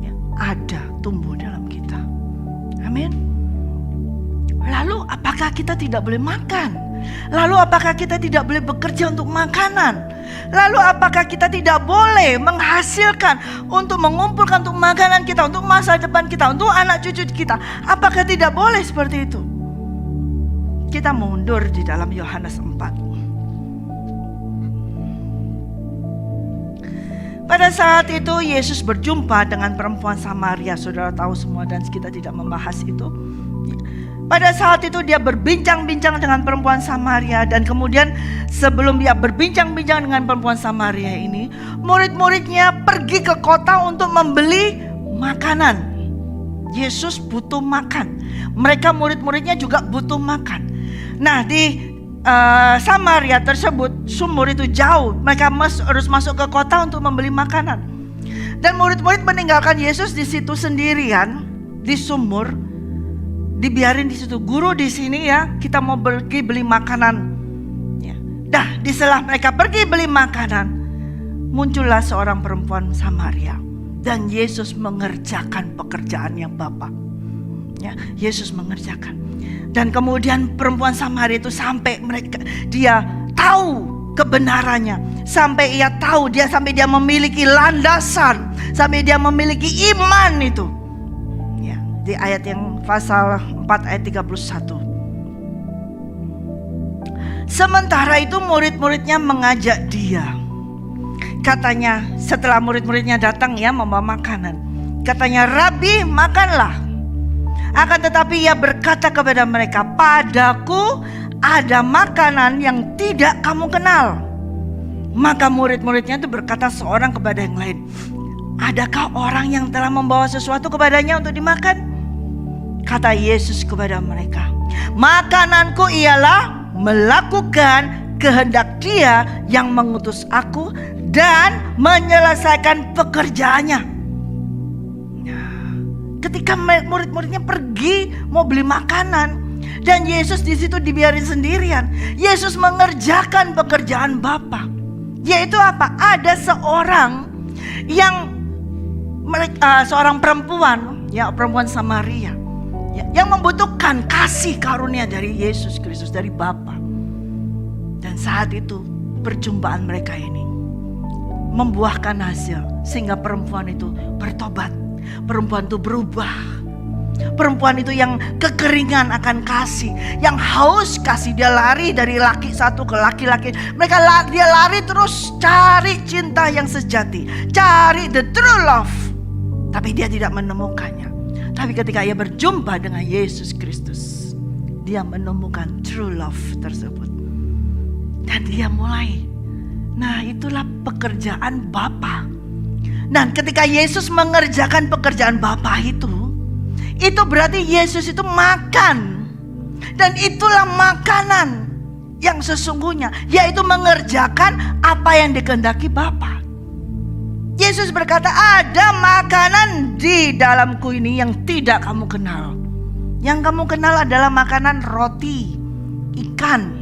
ya, ada tumbuh dalam kita. Amin. Lalu apakah kita tidak boleh makan? Lalu apakah kita tidak boleh bekerja untuk makanan? Lalu apakah kita tidak boleh menghasilkan untuk mengumpulkan untuk makanan kita, untuk masa depan kita, untuk anak cucu kita? Apakah tidak boleh seperti itu? Kita mundur di dalam Yohanes 4. Pada saat itu Yesus berjumpa dengan perempuan Samaria. Saudara tahu semua dan kita tidak membahas itu. Pada saat itu dia berbincang-bincang dengan perempuan Samaria. Dan kemudian sebelum dia berbincang-bincang dengan perempuan Samaria ini, murid-muridnya pergi ke kota untuk membeli makanan. Yesus butuh makan. Mereka murid-muridnya juga butuh makan. Nah di Samaria tersebut, sumur itu jauh. Mereka harus masuk ke kota untuk membeli makanan. Dan murid-murid meninggalkan Yesus di situ sendirian di sumur. Dibiarin di situ. Guru di sini ya, kita mau pergi beli makanan. Nah, di sela mereka pergi beli makanan, muncullah seorang perempuan Samaria. Dan Yesus mengerjakan pekerjaan yang Bapa. Ya, Yesus mengerjakan. Dan kemudian perempuan Samaria itu sampai dia tahu kebenarannya, sampai dia memiliki landasan, sampai dia memiliki iman itu. Ya, di ayat yang pasal 4 ayat 31. Sementara itu murid-muridnya mengajak dia. Katanya setelah murid-muridnya datang ya membawa makanan. Katanya, "Rabi, makanlah." Akan tetapi ia berkata kepada mereka, "Padaku ada makanan yang tidak kamu kenal." Maka murid-muridnya itu berkata seorang kepada yang lain, "Adakah orang yang telah membawa sesuatu kepadanya untuk dimakan?" Kata Yesus kepada mereka, "Makananku ialah melakukan kehendak Dia yang mengutus aku dan menyelesaikan pekerjaannya." Ketika murid-muridnya pergi mau beli makanan dan Yesus di situ dibiarin sendirian, Yesus mengerjakan pekerjaan Bapa. Yaitu apa? Ada seorang seorang perempuan, ya perempuan Samaria, ya, yang membutuhkan kasih karunia dari Yesus Kristus, dari Bapa. Dan saat itu perjumpaan mereka ini membuahkan hasil sehingga perempuan itu bertobat. Perempuan itu berubah. Perempuan itu yang kekeringan akan kasih, yang haus kasih, dia lari dari laki satu ke laki-laki. Dia lari terus cari cinta yang sejati, cari the true love. Tapi dia tidak menemukannya. Tapi ketika ia berjumpa dengan Yesus Kristus, dia menemukan true love tersebut. Dan dia mulai. Nah, itulah pekerjaan Bapa. Dan ketika Yesus mengerjakan pekerjaan Bapa itu berarti Yesus itu makan. Dan itulah makanan yang sesungguhnya, yaitu mengerjakan apa yang dikehendaki Bapa. Yesus berkata, "Ada makanan di dalamku ini yang tidak kamu kenal. Yang kamu kenal adalah makanan roti, ikan."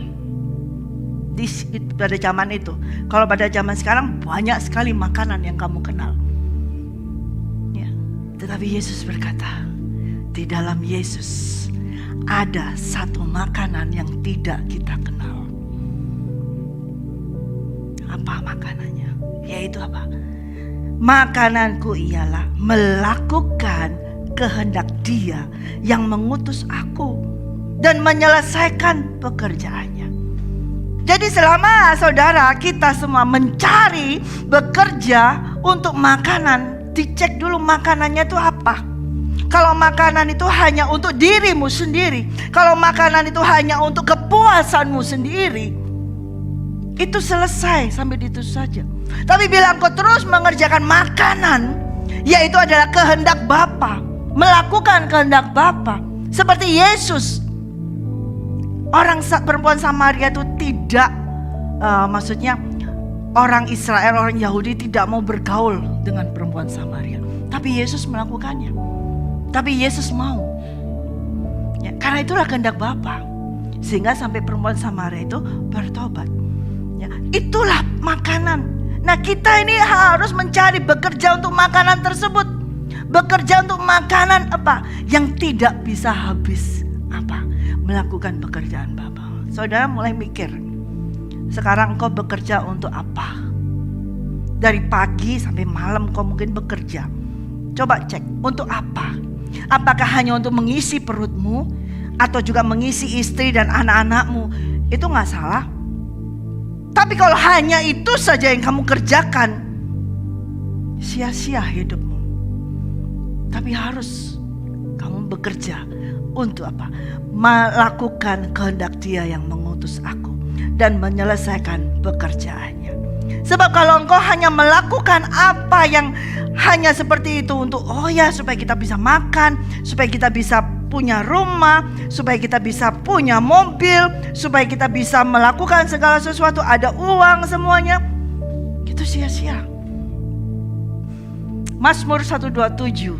Pada zaman itu. Kalau pada zaman sekarang banyak sekali makanan yang kamu kenal. Ya. Tetapi Yesus berkata, di dalam Yesus ada satu makanan yang tidak kita kenal. Apa makanannya? Yaitu apa? Makananku ialah melakukan kehendak Dia yang mengutus aku dan menyelesaikan pekerjaannya. Jadi selama saudara kita semua mencari bekerja untuk makanan, dicek dulu makanannya itu apa. Kalau makanan itu hanya untuk dirimu sendiri, kalau makanan itu hanya untuk kepuasanmu sendiri, itu selesai sampai di itu saja. Tapi bila engkau terus mengerjakan makanan, yaitu adalah kehendak Bapa, melakukan kehendak Bapa, seperti Yesus. Perempuan Samaria itu tidak, maksudnya orang Israel, orang Yahudi tidak mau bergaul dengan perempuan Samaria. Tapi Yesus melakukannya. Tapi Yesus mau. Ya, karena itulah kehendak Bapa. Sehingga sampai perempuan Samaria itu bertobat. Ya, itulah makanan. Nah, kita ini harus mencari bekerja untuk makanan tersebut. Bekerja untuk makanan apa? Yang tidak bisa habis. Apa? Melakukan pekerjaan Bapa. Saudara mulai mikir, sekarang kau bekerja untuk apa? Dari pagi sampai malam kau mungkin bekerja. Coba cek, untuk apa? Apakah hanya untuk mengisi perutmu, atau juga mengisi istri dan anak-anakmu? Itu gak salah. Tapi kalau hanya itu saja yang kamu kerjakan, sia-sia hidupmu. Tapi harus kamu bekerja untuk apa? Melakukan kehendak Dia yang mengutus aku dan menyelesaikan pekerjaannya. Sebab kalau engkau hanya melakukan apa yang hanya seperti itu untuk supaya kita bisa makan, supaya kita bisa punya rumah, supaya kita bisa punya mobil, supaya kita bisa melakukan segala sesuatu, ada uang semuanya, itu sia-sia. Mazmur 127.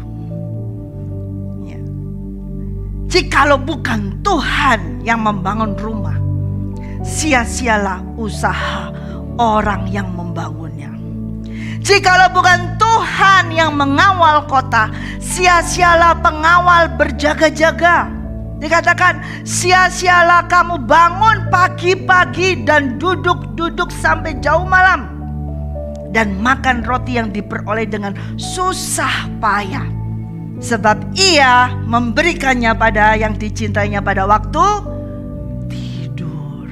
Jikalau bukan Tuhan yang membangun rumah, sia-sialah usaha orang yang membangunnya. Jikalau bukan Tuhan yang mengawal kota, sia-sialah pengawal berjaga-jaga. Dikatakan, sia-sialah kamu bangun pagi-pagi dan duduk-duduk sampai jauh malam, dan makan roti yang diperoleh dengan susah payah, sebab ia memberikannya pada yang dicintainya pada waktu tidur.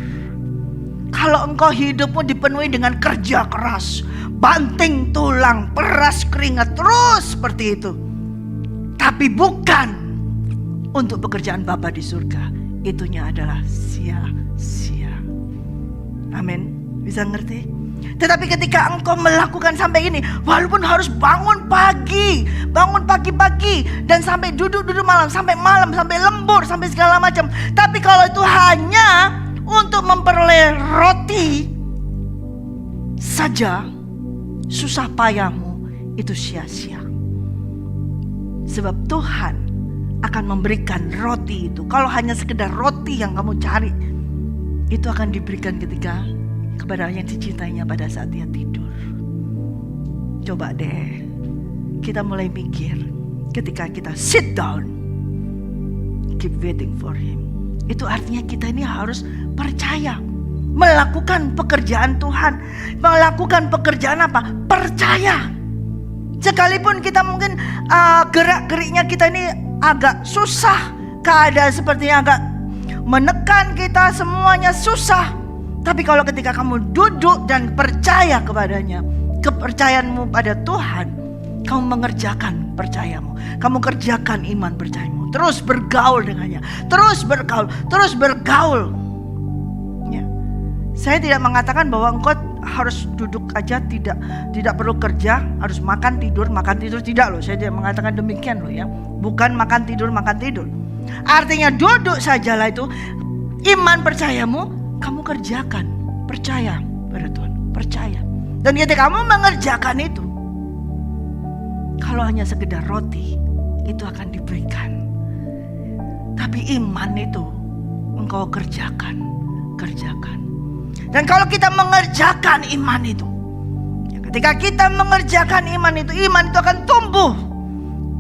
Kalau engkau hidupmu dipenuhi dengan kerja keras, banting tulang, peras keringat terus seperti itu, tapi bukan untuk pekerjaan Bapa di surga, itunya adalah sia-sia. Amin. Bisa ngerti? Tetapi ketika engkau melakukan sampai ini, walaupun harus bangun pagi-pagi dan sampai duduk-duduk malam, sampai lembur, sampai segala macam. Tapi kalau itu hanya untuk memperoleh roti saja, susah payahmu itu sia-sia. Sebab Tuhan akan memberikan roti itu. Kalau hanya sekedar roti yang kamu cari, itu akan diberikan kepada yang dicintainya pada saat dia tidur. Coba deh kita mulai mikir, ketika kita sit down, keep waiting for him. Itu artinya kita ini harus percaya, melakukan pekerjaan Tuhan. Melakukan pekerjaan apa? Percaya. Sekalipun kita mungkin gerak-geriknya kita ini agak susah, keadaan sepertinya agak menekan kita, semuanya susah. Tapi kalau ketika kamu duduk dan percaya kepadanya, kepercayaanmu pada Tuhan, kamu mengerjakan percayamu, kamu kerjakan iman percayamu, terus bergaul dengannya, terus bergaul. Ya. Saya tidak mengatakan bahwa engkau harus duduk aja, tidak perlu kerja, harus makan tidur, tidak loh. Saya tidak mengatakan demikian loh ya. Bukan makan tidur. Artinya duduk sajalah itu iman percayamu kamu kerjakan, percaya pada Tuhan, percaya. Dan ketika kamu mengerjakan itu, kalau hanya sekedar roti, itu akan diberikan. Tapi iman itu engkau kerjakan. Dan kalau kita mengerjakan iman itu, ya, ketika kita mengerjakan iman itu akan tumbuh.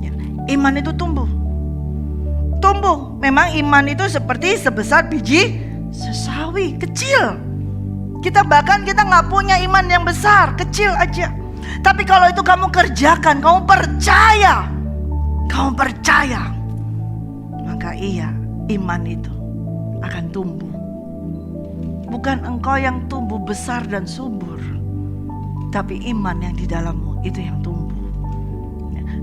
Ya, iman itu tumbuh. Memang iman itu seperti sebesar biji sesawi, kecil. Kita nggak punya iman yang besar, kecil aja. Tapi kalau itu kamu kerjakan, kamu percaya, maka iya, iman itu akan tumbuh. Bukan engkau yang tumbuh besar dan subur, tapi iman yang di dalammu itu yang tumbuh.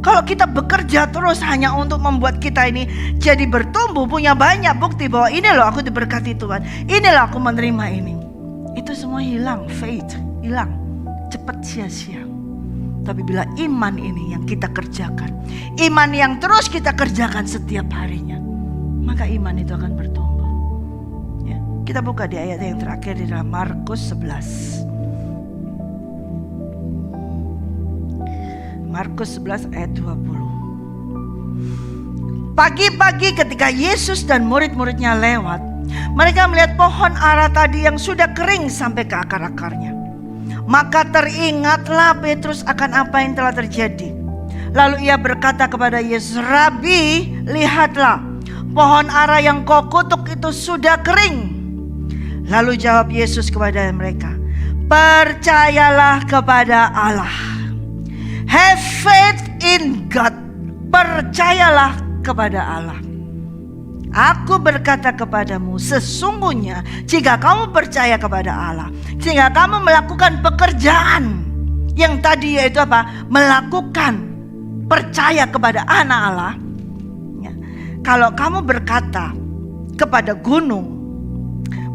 Kalau kita bekerja terus hanya untuk membuat kita ini jadi bertumbuh, punya banyak bukti bahwa ini loh aku diberkati Tuhan, inilah aku menerima ini, itu semua hilang, faith hilang, cepat sia-sia. Tapi bila iman ini yang kita kerjakan, iman yang terus kita kerjakan setiap harinya, maka iman itu akan bertumbuh. Ya, kita buka di ayat yang terakhir di dalam Markus 11. Markus 11 ayat 20. Pagi-pagi ketika Yesus dan murid-muridnya lewat, mereka melihat pohon ara tadi yang sudah kering sampai ke akar-akarnya. Maka teringatlah Petrus akan apa yang telah terjadi. Lalu ia berkata kepada Yesus, "Rabi, lihatlah, pohon ara yang kau kutuk itu sudah kering." Lalu jawab Yesus kepada mereka, "Percayalah kepada Allah. Have faith in God." Percayalah kepada Allah. Aku berkata kepadamu, sesungguhnya jika kamu percaya kepada Allah, jika kamu melakukan pekerjaan yang tadi yaitu apa? Melakukan percaya kepada anak Allah ya. Kalau kamu berkata kepada gunung,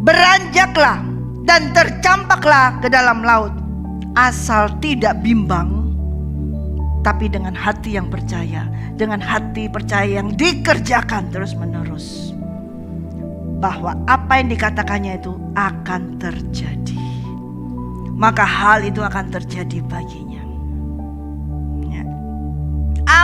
beranjaklah dan tercampaklah ke dalam laut, asal tidak bimbang, tapi dengan hati yang percaya, dengan hati percaya yang dikerjakan terus menerus, bahwa apa yang dikatakannya itu akan terjadi, maka hal itu akan terjadi baginya ya.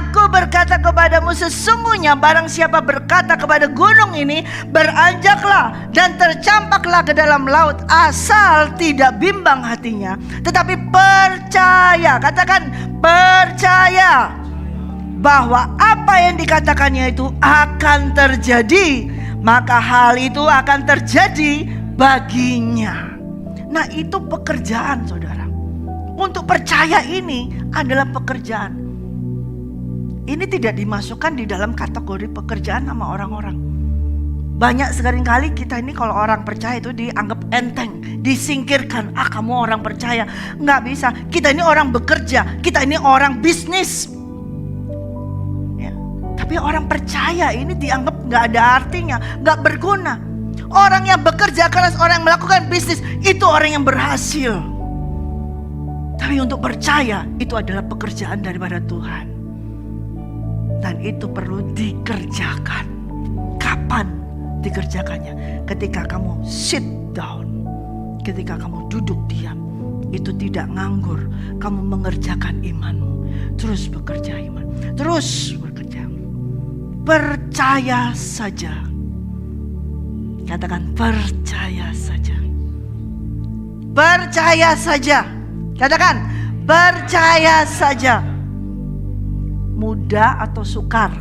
Aku Aku berkata kepadamu, sesungguhnya barang siapa berkata kepada gunung ini, beranjaklah dan tercampaklah ke dalam laut, asal tidak bimbang hatinya, tetapi percaya, katakan percaya, bahwa apa yang dikatakannya itu akan terjadi, maka hal itu akan terjadi baginya. Nah, itu pekerjaan, saudara. Untuk percaya ini adalah pekerjaan. Ini tidak dimasukkan di dalam kategori pekerjaan sama orang-orang. Banyak seringkali kita ini kalau orang percaya itu dianggap enteng, disingkirkan. Kamu orang percaya. Nggak bisa. Kita ini orang bekerja, kita ini orang bisnis. Ya. Tapi orang percaya ini dianggap nggak ada artinya, nggak berguna. Orang yang bekerja keras, orang yang melakukan bisnis, itu orang yang berhasil. Tapi untuk percaya itu adalah pekerjaan daripada Tuhan. Dan itu perlu dikerjakan. Kapan dikerjakannya? Ketika kamu sit down, ketika kamu duduk diam, itu tidak nganggur. Kamu mengerjakan imanmu, terus bekerja iman, terus bekerja. Percaya saja. Katakan percaya saja. Percaya saja. Katakan percaya saja. Mudah atau sukar?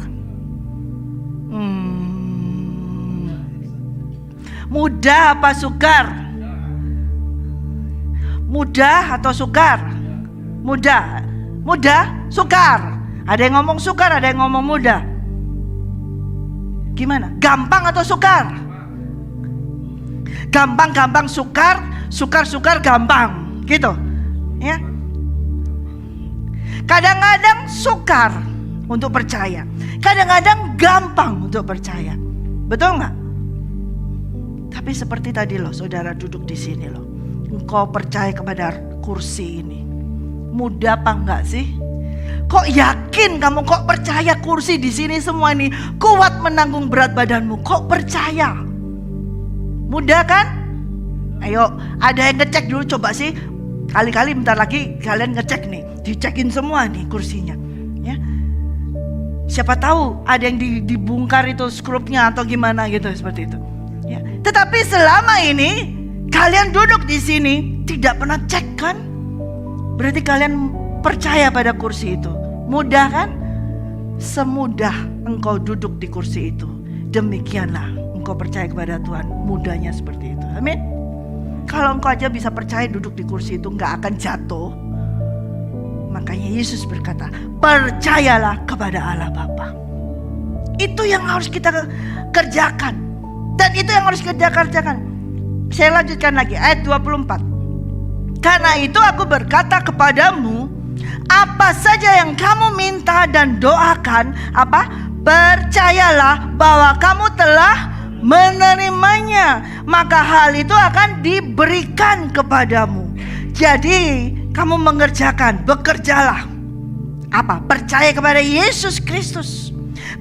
Mudah apa sukar? Mudah atau sukar? Mudah. Mudah, sukar. Ada yang ngomong sukar, ada yang ngomong mudah. Gimana? Gampang atau sukar? Gampang-gampang sukar, sukar-sukar gampang. Gitu. Ya. Kadang-kadang sukar untuk percaya, kadang-kadang gampang untuk percaya. Betul nggak? Tapi seperti tadi loh, saudara duduk di sini loh. Engkau percaya kepada kursi ini. Mudah apa enggak sih? Kok yakin kamu, kok percaya kursi di sini semua ini kuat menanggung berat badanmu? Kok percaya? Mudah kan? Ayo, ada yang ngecek dulu coba sih. Kali-kali bentar lagi kalian ngecek nih, dicekin semua nih kursinya, ya. Siapa tahu ada yang dibongkar itu skrupnya atau gimana gitu, seperti itu. Ya. Tetapi selama ini kalian duduk di sini tidak pernah cek kan? Berarti kalian percaya pada kursi itu. Mudah kan? Semudah engkau duduk di kursi itu, demikianlah engkau percaya kepada Tuhan. Mudahnya seperti itu. Amin. Kalau engkau aja bisa percaya duduk di kursi itu nggak akan jatuh. Makanya Yesus berkata, percayalah kepada Allah Bapa. Itu yang harus kita kerjakan. Dan itu yang harus kita kerjakan. Saya lanjutkan lagi ayat 24. Karena itu aku berkata kepadamu, apa saja yang kamu minta dan doakan, percayalah bahwa kamu telah menerimanya, maka hal itu akan diberikan kepadamu. Jadi kamu mengerjakan, bekerjalah. Percaya kepada Yesus Kristus.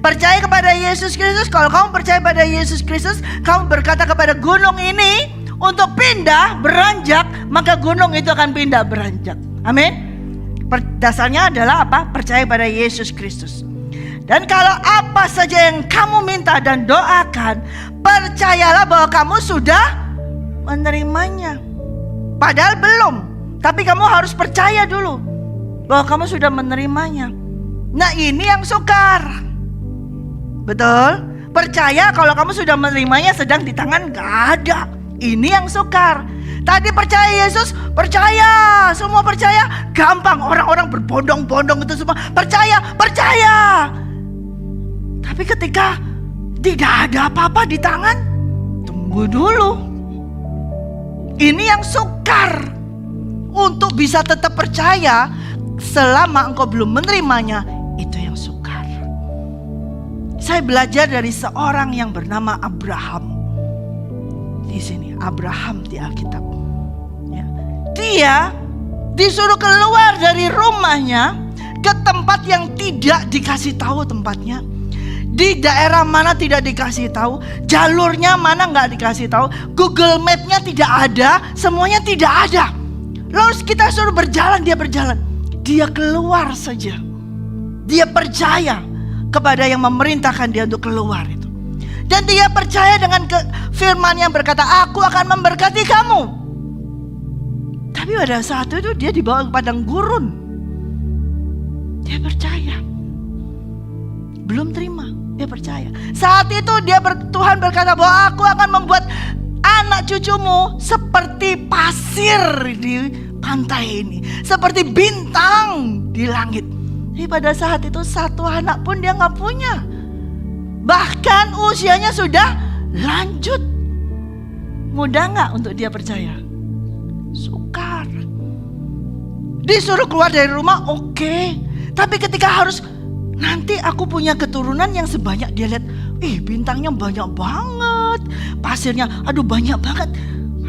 Percaya kepada Yesus Kristus. Kalau kamu percaya pada Yesus Kristus, kamu berkata kepada gunung ini untuk pindah, beranjak, maka gunung itu akan pindah, beranjak. Amin. Dasarnya adalah percaya pada Yesus Kristus. Dan kalau apa saja yang kamu minta dan doakan, percayalah bahwa kamu sudah menerimanya. Padahal belum, tapi kamu harus percaya dulu bahwa kamu sudah menerimanya. Nah, ini yang sukar. Betul? Percaya kalau kamu sudah menerimanya, sedang di tangan gak ada. Ini yang sukar. Tadi percaya Yesus, percaya, semua percaya, gampang. Orang-orang berbondong-bondong itu semua percaya. Tapi ketika tidak ada apa-apa di tangan, tunggu dulu. Ini yang sukar. Untuk bisa tetap percaya selama engkau belum menerimanya, itu yang sukar. Saya belajar dari seorang yang bernama Abraham. Di sini Abraham di Alkitab. Ya. Dia disuruh keluar dari rumahnya ke tempat yang tidak dikasih tahu tempatnya. Di daerah mana tidak dikasih tahu, jalurnya mana nggak dikasih tahu, Google Map-nya tidak ada, semuanya tidak ada. Lalu kita suruh berjalan, dia berjalan. Dia keluar saja. Dia percaya kepada yang memerintahkan dia untuk keluar itu. Dan dia percaya dengan firman yang berkata, aku akan memberkati kamu. Tapi pada saat itu dia dibawa ke padang gurun. Dia percaya. Belum terima, dia percaya. Saat itu Tuhan berkata bahwa aku akan membuat anak cucumu seperti pasir di pantai ini, seperti bintang di langit. Tapi pada saat itu satu anak pun dia gak punya. Bahkan usianya sudah lanjut. Mudah gak untuk dia percaya? Sukar. Disuruh keluar dari rumah, oke. Tapi ketika harus, nanti aku punya keturunan yang sebanyak, dia lihat, bintangnya banyak banget, pasirnya, aduh banyak banget,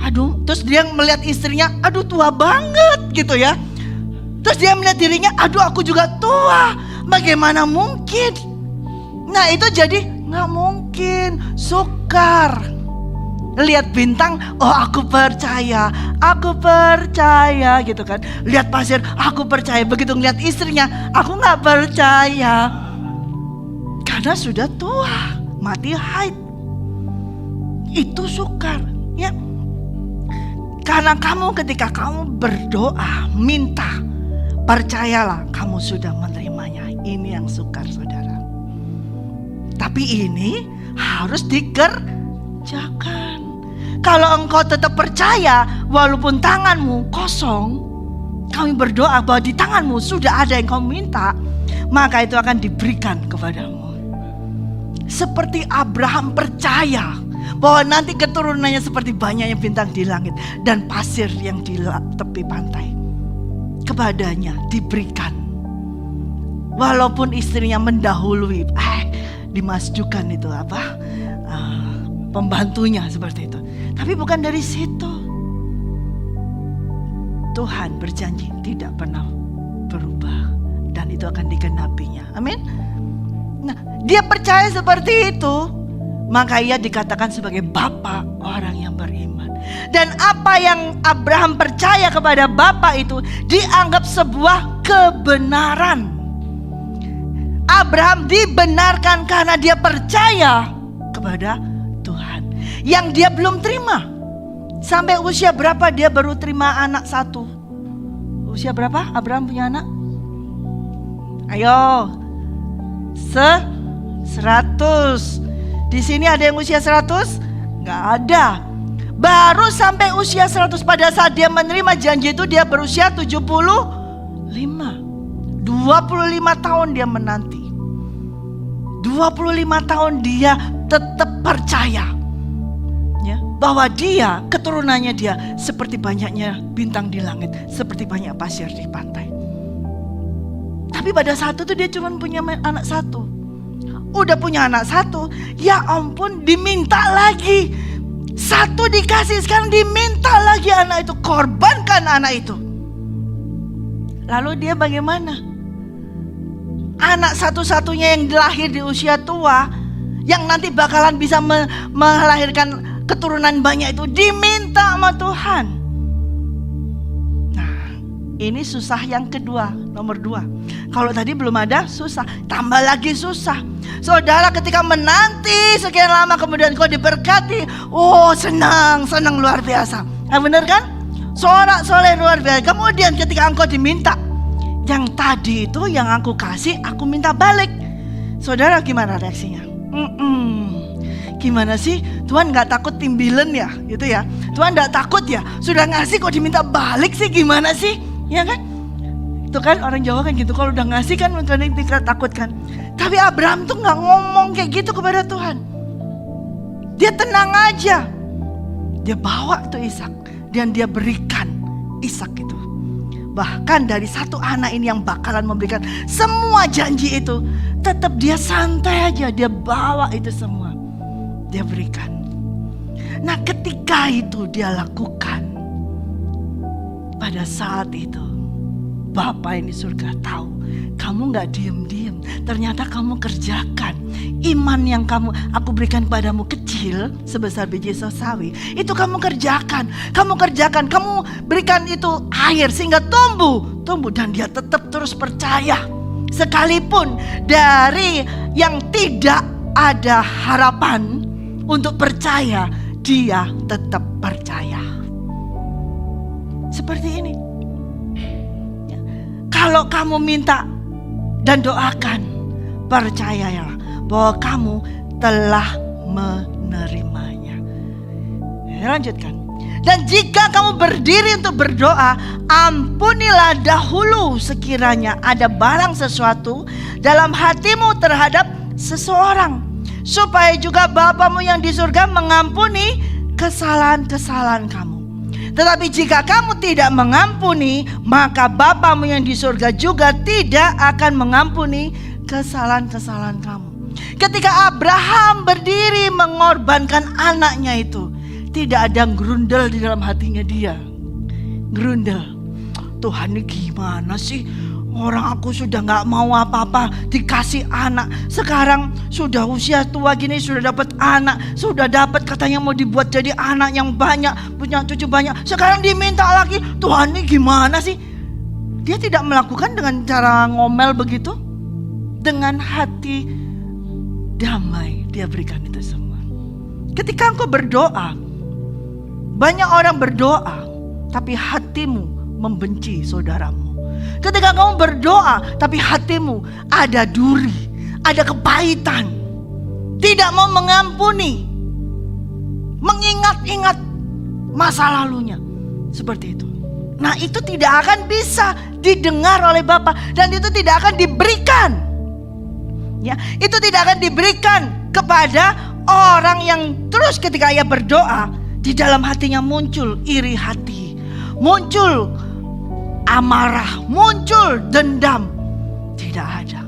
aduh. Terus dia melihat istrinya, aduh tua banget gitu ya. Terus dia melihat dirinya, aduh aku juga tua, bagaimana mungkin? Nah itu jadi gak mungkin, sukar. Lihat bintang, oh aku percaya gitu kan. Lihat pasir, aku percaya. Begitu ngeliat istrinya, aku gak percaya. Karena sudah tua, mati haid. Itu sukar ya. Karena kamu ketika kamu berdoa, minta, percayalah kamu sudah menerimanya. Ini yang sukar saudara. Tapi ini harus dikerjakan. Kalau engkau tetap percaya walaupun tanganmu kosong, kami berdoa bahwa di tanganmu sudah ada yang kau minta, maka itu akan diberikan kepadamu. Seperti Abraham percaya bahwa nanti keturunannya seperti banyaknya bintang di langit dan pasir yang di tepi pantai. Kepadanya diberikan. Walaupun istrinya mendahului, dimasukkan itu pembantunya seperti itu. Tapi bukan dari situ. Tuhan berjanji tidak pernah berubah dan itu akan digenapinya. Amin. Nah, dia percaya seperti itu, maka ia dikatakan sebagai bapa orang yang beriman. Dan apa yang Abraham percaya kepada bapa itu dianggap sebuah kebenaran. Abraham dibenarkan karena dia percaya kepada Tuhan. Yang dia belum terima. Sampai usia berapa dia baru terima anak satu? Usia berapa Abraham punya anak? Ayo. 100. Di sini ada yang usia 100? Gak ada. Baru sampai usia 100 pada saat dia menerima janji itu dia berusia 75. 25 tahun dia menanti. 25 tahun dia tetap percaya ya, bahwa dia, keturunannya dia seperti banyaknya bintang di langit, seperti banyak pasir di pantai. Tapi pada saat itu dia cuma punya anak satu. Udah punya anak satu, ya ampun, diminta lagi. Satu dikasih, sekarang diminta lagi anak itu, korbankan anak itu. Lalu dia bagaimana? Anak satu-satunya yang lahir di usia tua, yang nanti bakalan bisa melahirkan keturunan banyak itu, diminta sama Tuhan. Nah, ini susah yang kedua, nomor 2. Kalau tadi belum ada, susah, tambah lagi susah. Saudara, ketika menanti sekian lama kemudian kau diberkati, oh senang luar biasa. Nah, benar kan? Sorak-sorai luar biasa. Kemudian ketika engkau diminta, yang tadi itu yang aku kasih, aku minta balik. Saudara, gimana reaksinya? Gimana sih? Tuhan gak takut timbilan ya? Gitu ya. Tuhan gak takut ya? Sudah ngasih kok diminta balik sih, gimana sih? Ya kan? Itu kan orang Jawa kan gitu. Kalau udah ngasih kan Tuhan tidak takut kan. Tapi Abraham tuh gak ngomong kayak gitu kepada Tuhan. Dia tenang aja. Dia bawa tuh Ishak dan dia berikan Ishak itu. Bahkan dari satu anak ini yang bakalan memberikan semua janji itu, tetap dia santai aja, dia bawa itu semua, dia berikan. Nah, ketika itu dia lakukan, pada saat itu Bapa yang di surga tahu kamu gak diem-diem, ternyata kamu kerjakan. Iman yang aku berikan padamu kecil sebesar biji sawi, itu kamu kerjakan, kamu berikan itu air sehingga tumbuh dan dia tetap terus percaya. Sekalipun dari yang tidak ada harapan untuk percaya, dia tetap percaya. Seperti ini. Kalau kamu minta dan doakan, percayalah bahwa kamu telah menerimanya. Lanjutkan. Dan jika kamu berdiri untuk berdoa, ampunilah dahulu sekiranya ada barang sesuatu dalam hatimu terhadap seseorang, supaya juga Bapamu yang di surga mengampuni kesalahan-kesalahan kamu. Tetapi jika kamu tidak mengampuni, maka Bapamu yang di surga juga tidak akan mengampuni kesalahan-kesalahan kamu. Ketika Abraham berdiri mengorbankan anaknya itu, tidak ada gerundel di dalam hatinya dia. Gerundel. Tuhan, ini gimana sih? Orang aku sudah gak mau apa-apa, dikasih anak. Sekarang sudah usia tua gini, sudah dapat anak. Sudah dapat, katanya mau dibuat jadi anak yang banyak, punya cucu banyak. Sekarang diminta lagi. Tuhan, ini gimana sih? Dia tidak melakukan dengan cara ngomel begitu. Dengan hati damai dia berikan itu semua. Ketika engkau berdoa, banyak orang berdoa, tapi hatimu membenci saudaramu. Ketika kamu berdoa, tapi hatimu ada duri, ada kepahitan, tidak mau mengampuni, mengingat-ingat masa lalunya. Seperti itu. Nah, itu tidak akan bisa didengar oleh Bapa, dan itu tidak akan diberikan. Ya, itu tidak akan diberikan kepada orang yang terus ketika ia berdoa, di dalam hatinya muncul iri hati, muncul amarah, muncul dendam. Tidak ada.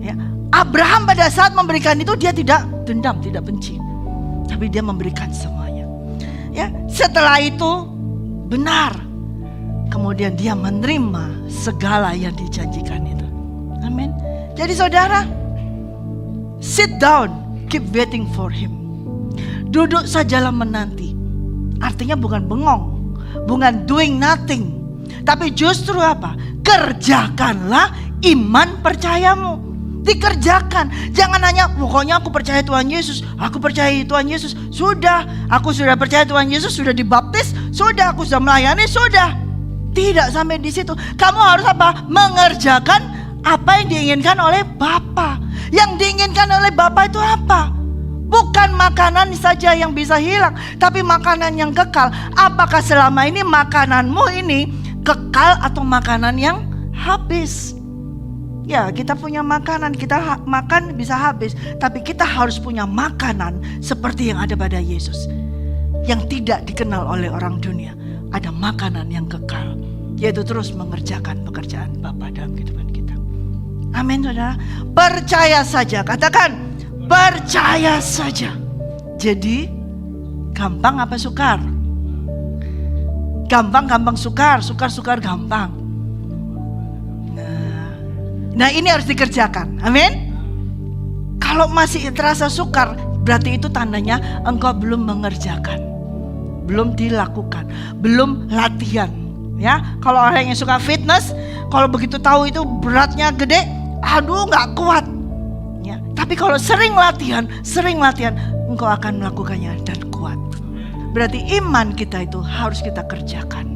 Ya. Abraham pada saat memberikan itu dia tidak dendam, tidak benci, tapi dia memberikan semuanya. Ya. Setelah itu benar, kemudian dia menerima segala yang dijanjikan itu. Amin. Jadi saudara, sit down, keep waiting for him. Duduk sajalah menanti. Artinya bukan bengong, bukan doing nothing, tapi justru apa? Kerjakanlah iman percayamu. Dikerjakan. Jangan hanya pokoknya aku percaya Tuhan Yesus, aku percaya Tuhan Yesus. Sudah, aku sudah percaya Tuhan Yesus, sudah dibaptis, sudah aku sudah melayani, sudah. Tidak sampai di situ. Kamu harus apa? Mengerjakan apa yang diinginkan oleh Bapa. Yang diinginkan oleh Bapa itu apa? Bukan makanan saja yang bisa hilang, tapi makanan yang kekal. Apakah selama ini makananmu ini kekal atau makanan yang habis? Ya, kita punya makanan, kita makan bisa habis, tapi kita harus punya makanan seperti yang ada pada Yesus, yang tidak dikenal oleh orang dunia. Ada makanan yang kekal, yaitu terus mengerjakan pekerjaan Bapa dalam kehidupan kita. Amin, saudara. Percaya saja, katakan percaya saja. Jadi gampang apa sukar? Gampang sukar, sukar gampang. Nah ini harus dikerjakan. Amin. Kalau masih terasa sukar, berarti itu tandanya engkau belum mengerjakan, belum dilakukan, belum latihan. Ya, kalau orang yang suka fitness, kalau begitu tahu itu beratnya gede, aduh nggak kuat. Ya, tapi kalau sering latihan, engkau akan melakukannya dan kuat. Berarti iman kita itu harus kita kerjakan.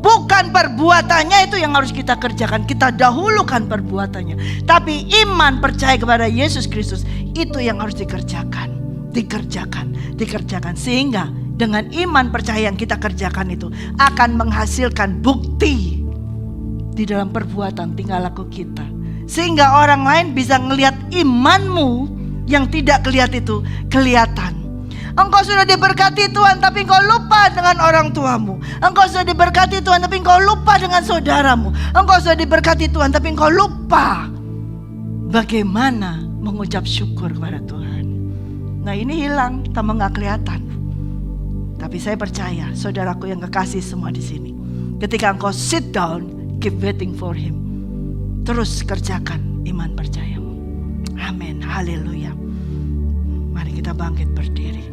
Bukan perbuatannya itu yang harus kita kerjakan, kita dahulukan perbuatannya. Tapi iman percaya kepada Yesus Kristus itu yang harus dikerjakan. Sehingga dengan iman percaya yang kita kerjakan itu akan menghasilkan bukti di dalam perbuatan tingkah laku kita. Sehingga orang lain bisa ngelihat imanmu yang tidak kelihatan itu kelihatan. Engkau sudah diberkati Tuhan, tapi engkau lupa dengan orang tuamu. Engkau sudah diberkati Tuhan, tapi engkau lupa dengan saudaramu. Engkau sudah diberkati Tuhan, tapi engkau lupa bagaimana mengucap syukur kepada Tuhan. Nah ini hilang, tambah gak kelihatan. Tapi saya percaya, saudaraku yang kekasih semua di sini, ketika engkau sit down, keep waiting for him, terus kerjakan iman percayamu. Amin, haleluya. Mari kita bangkit berdiri.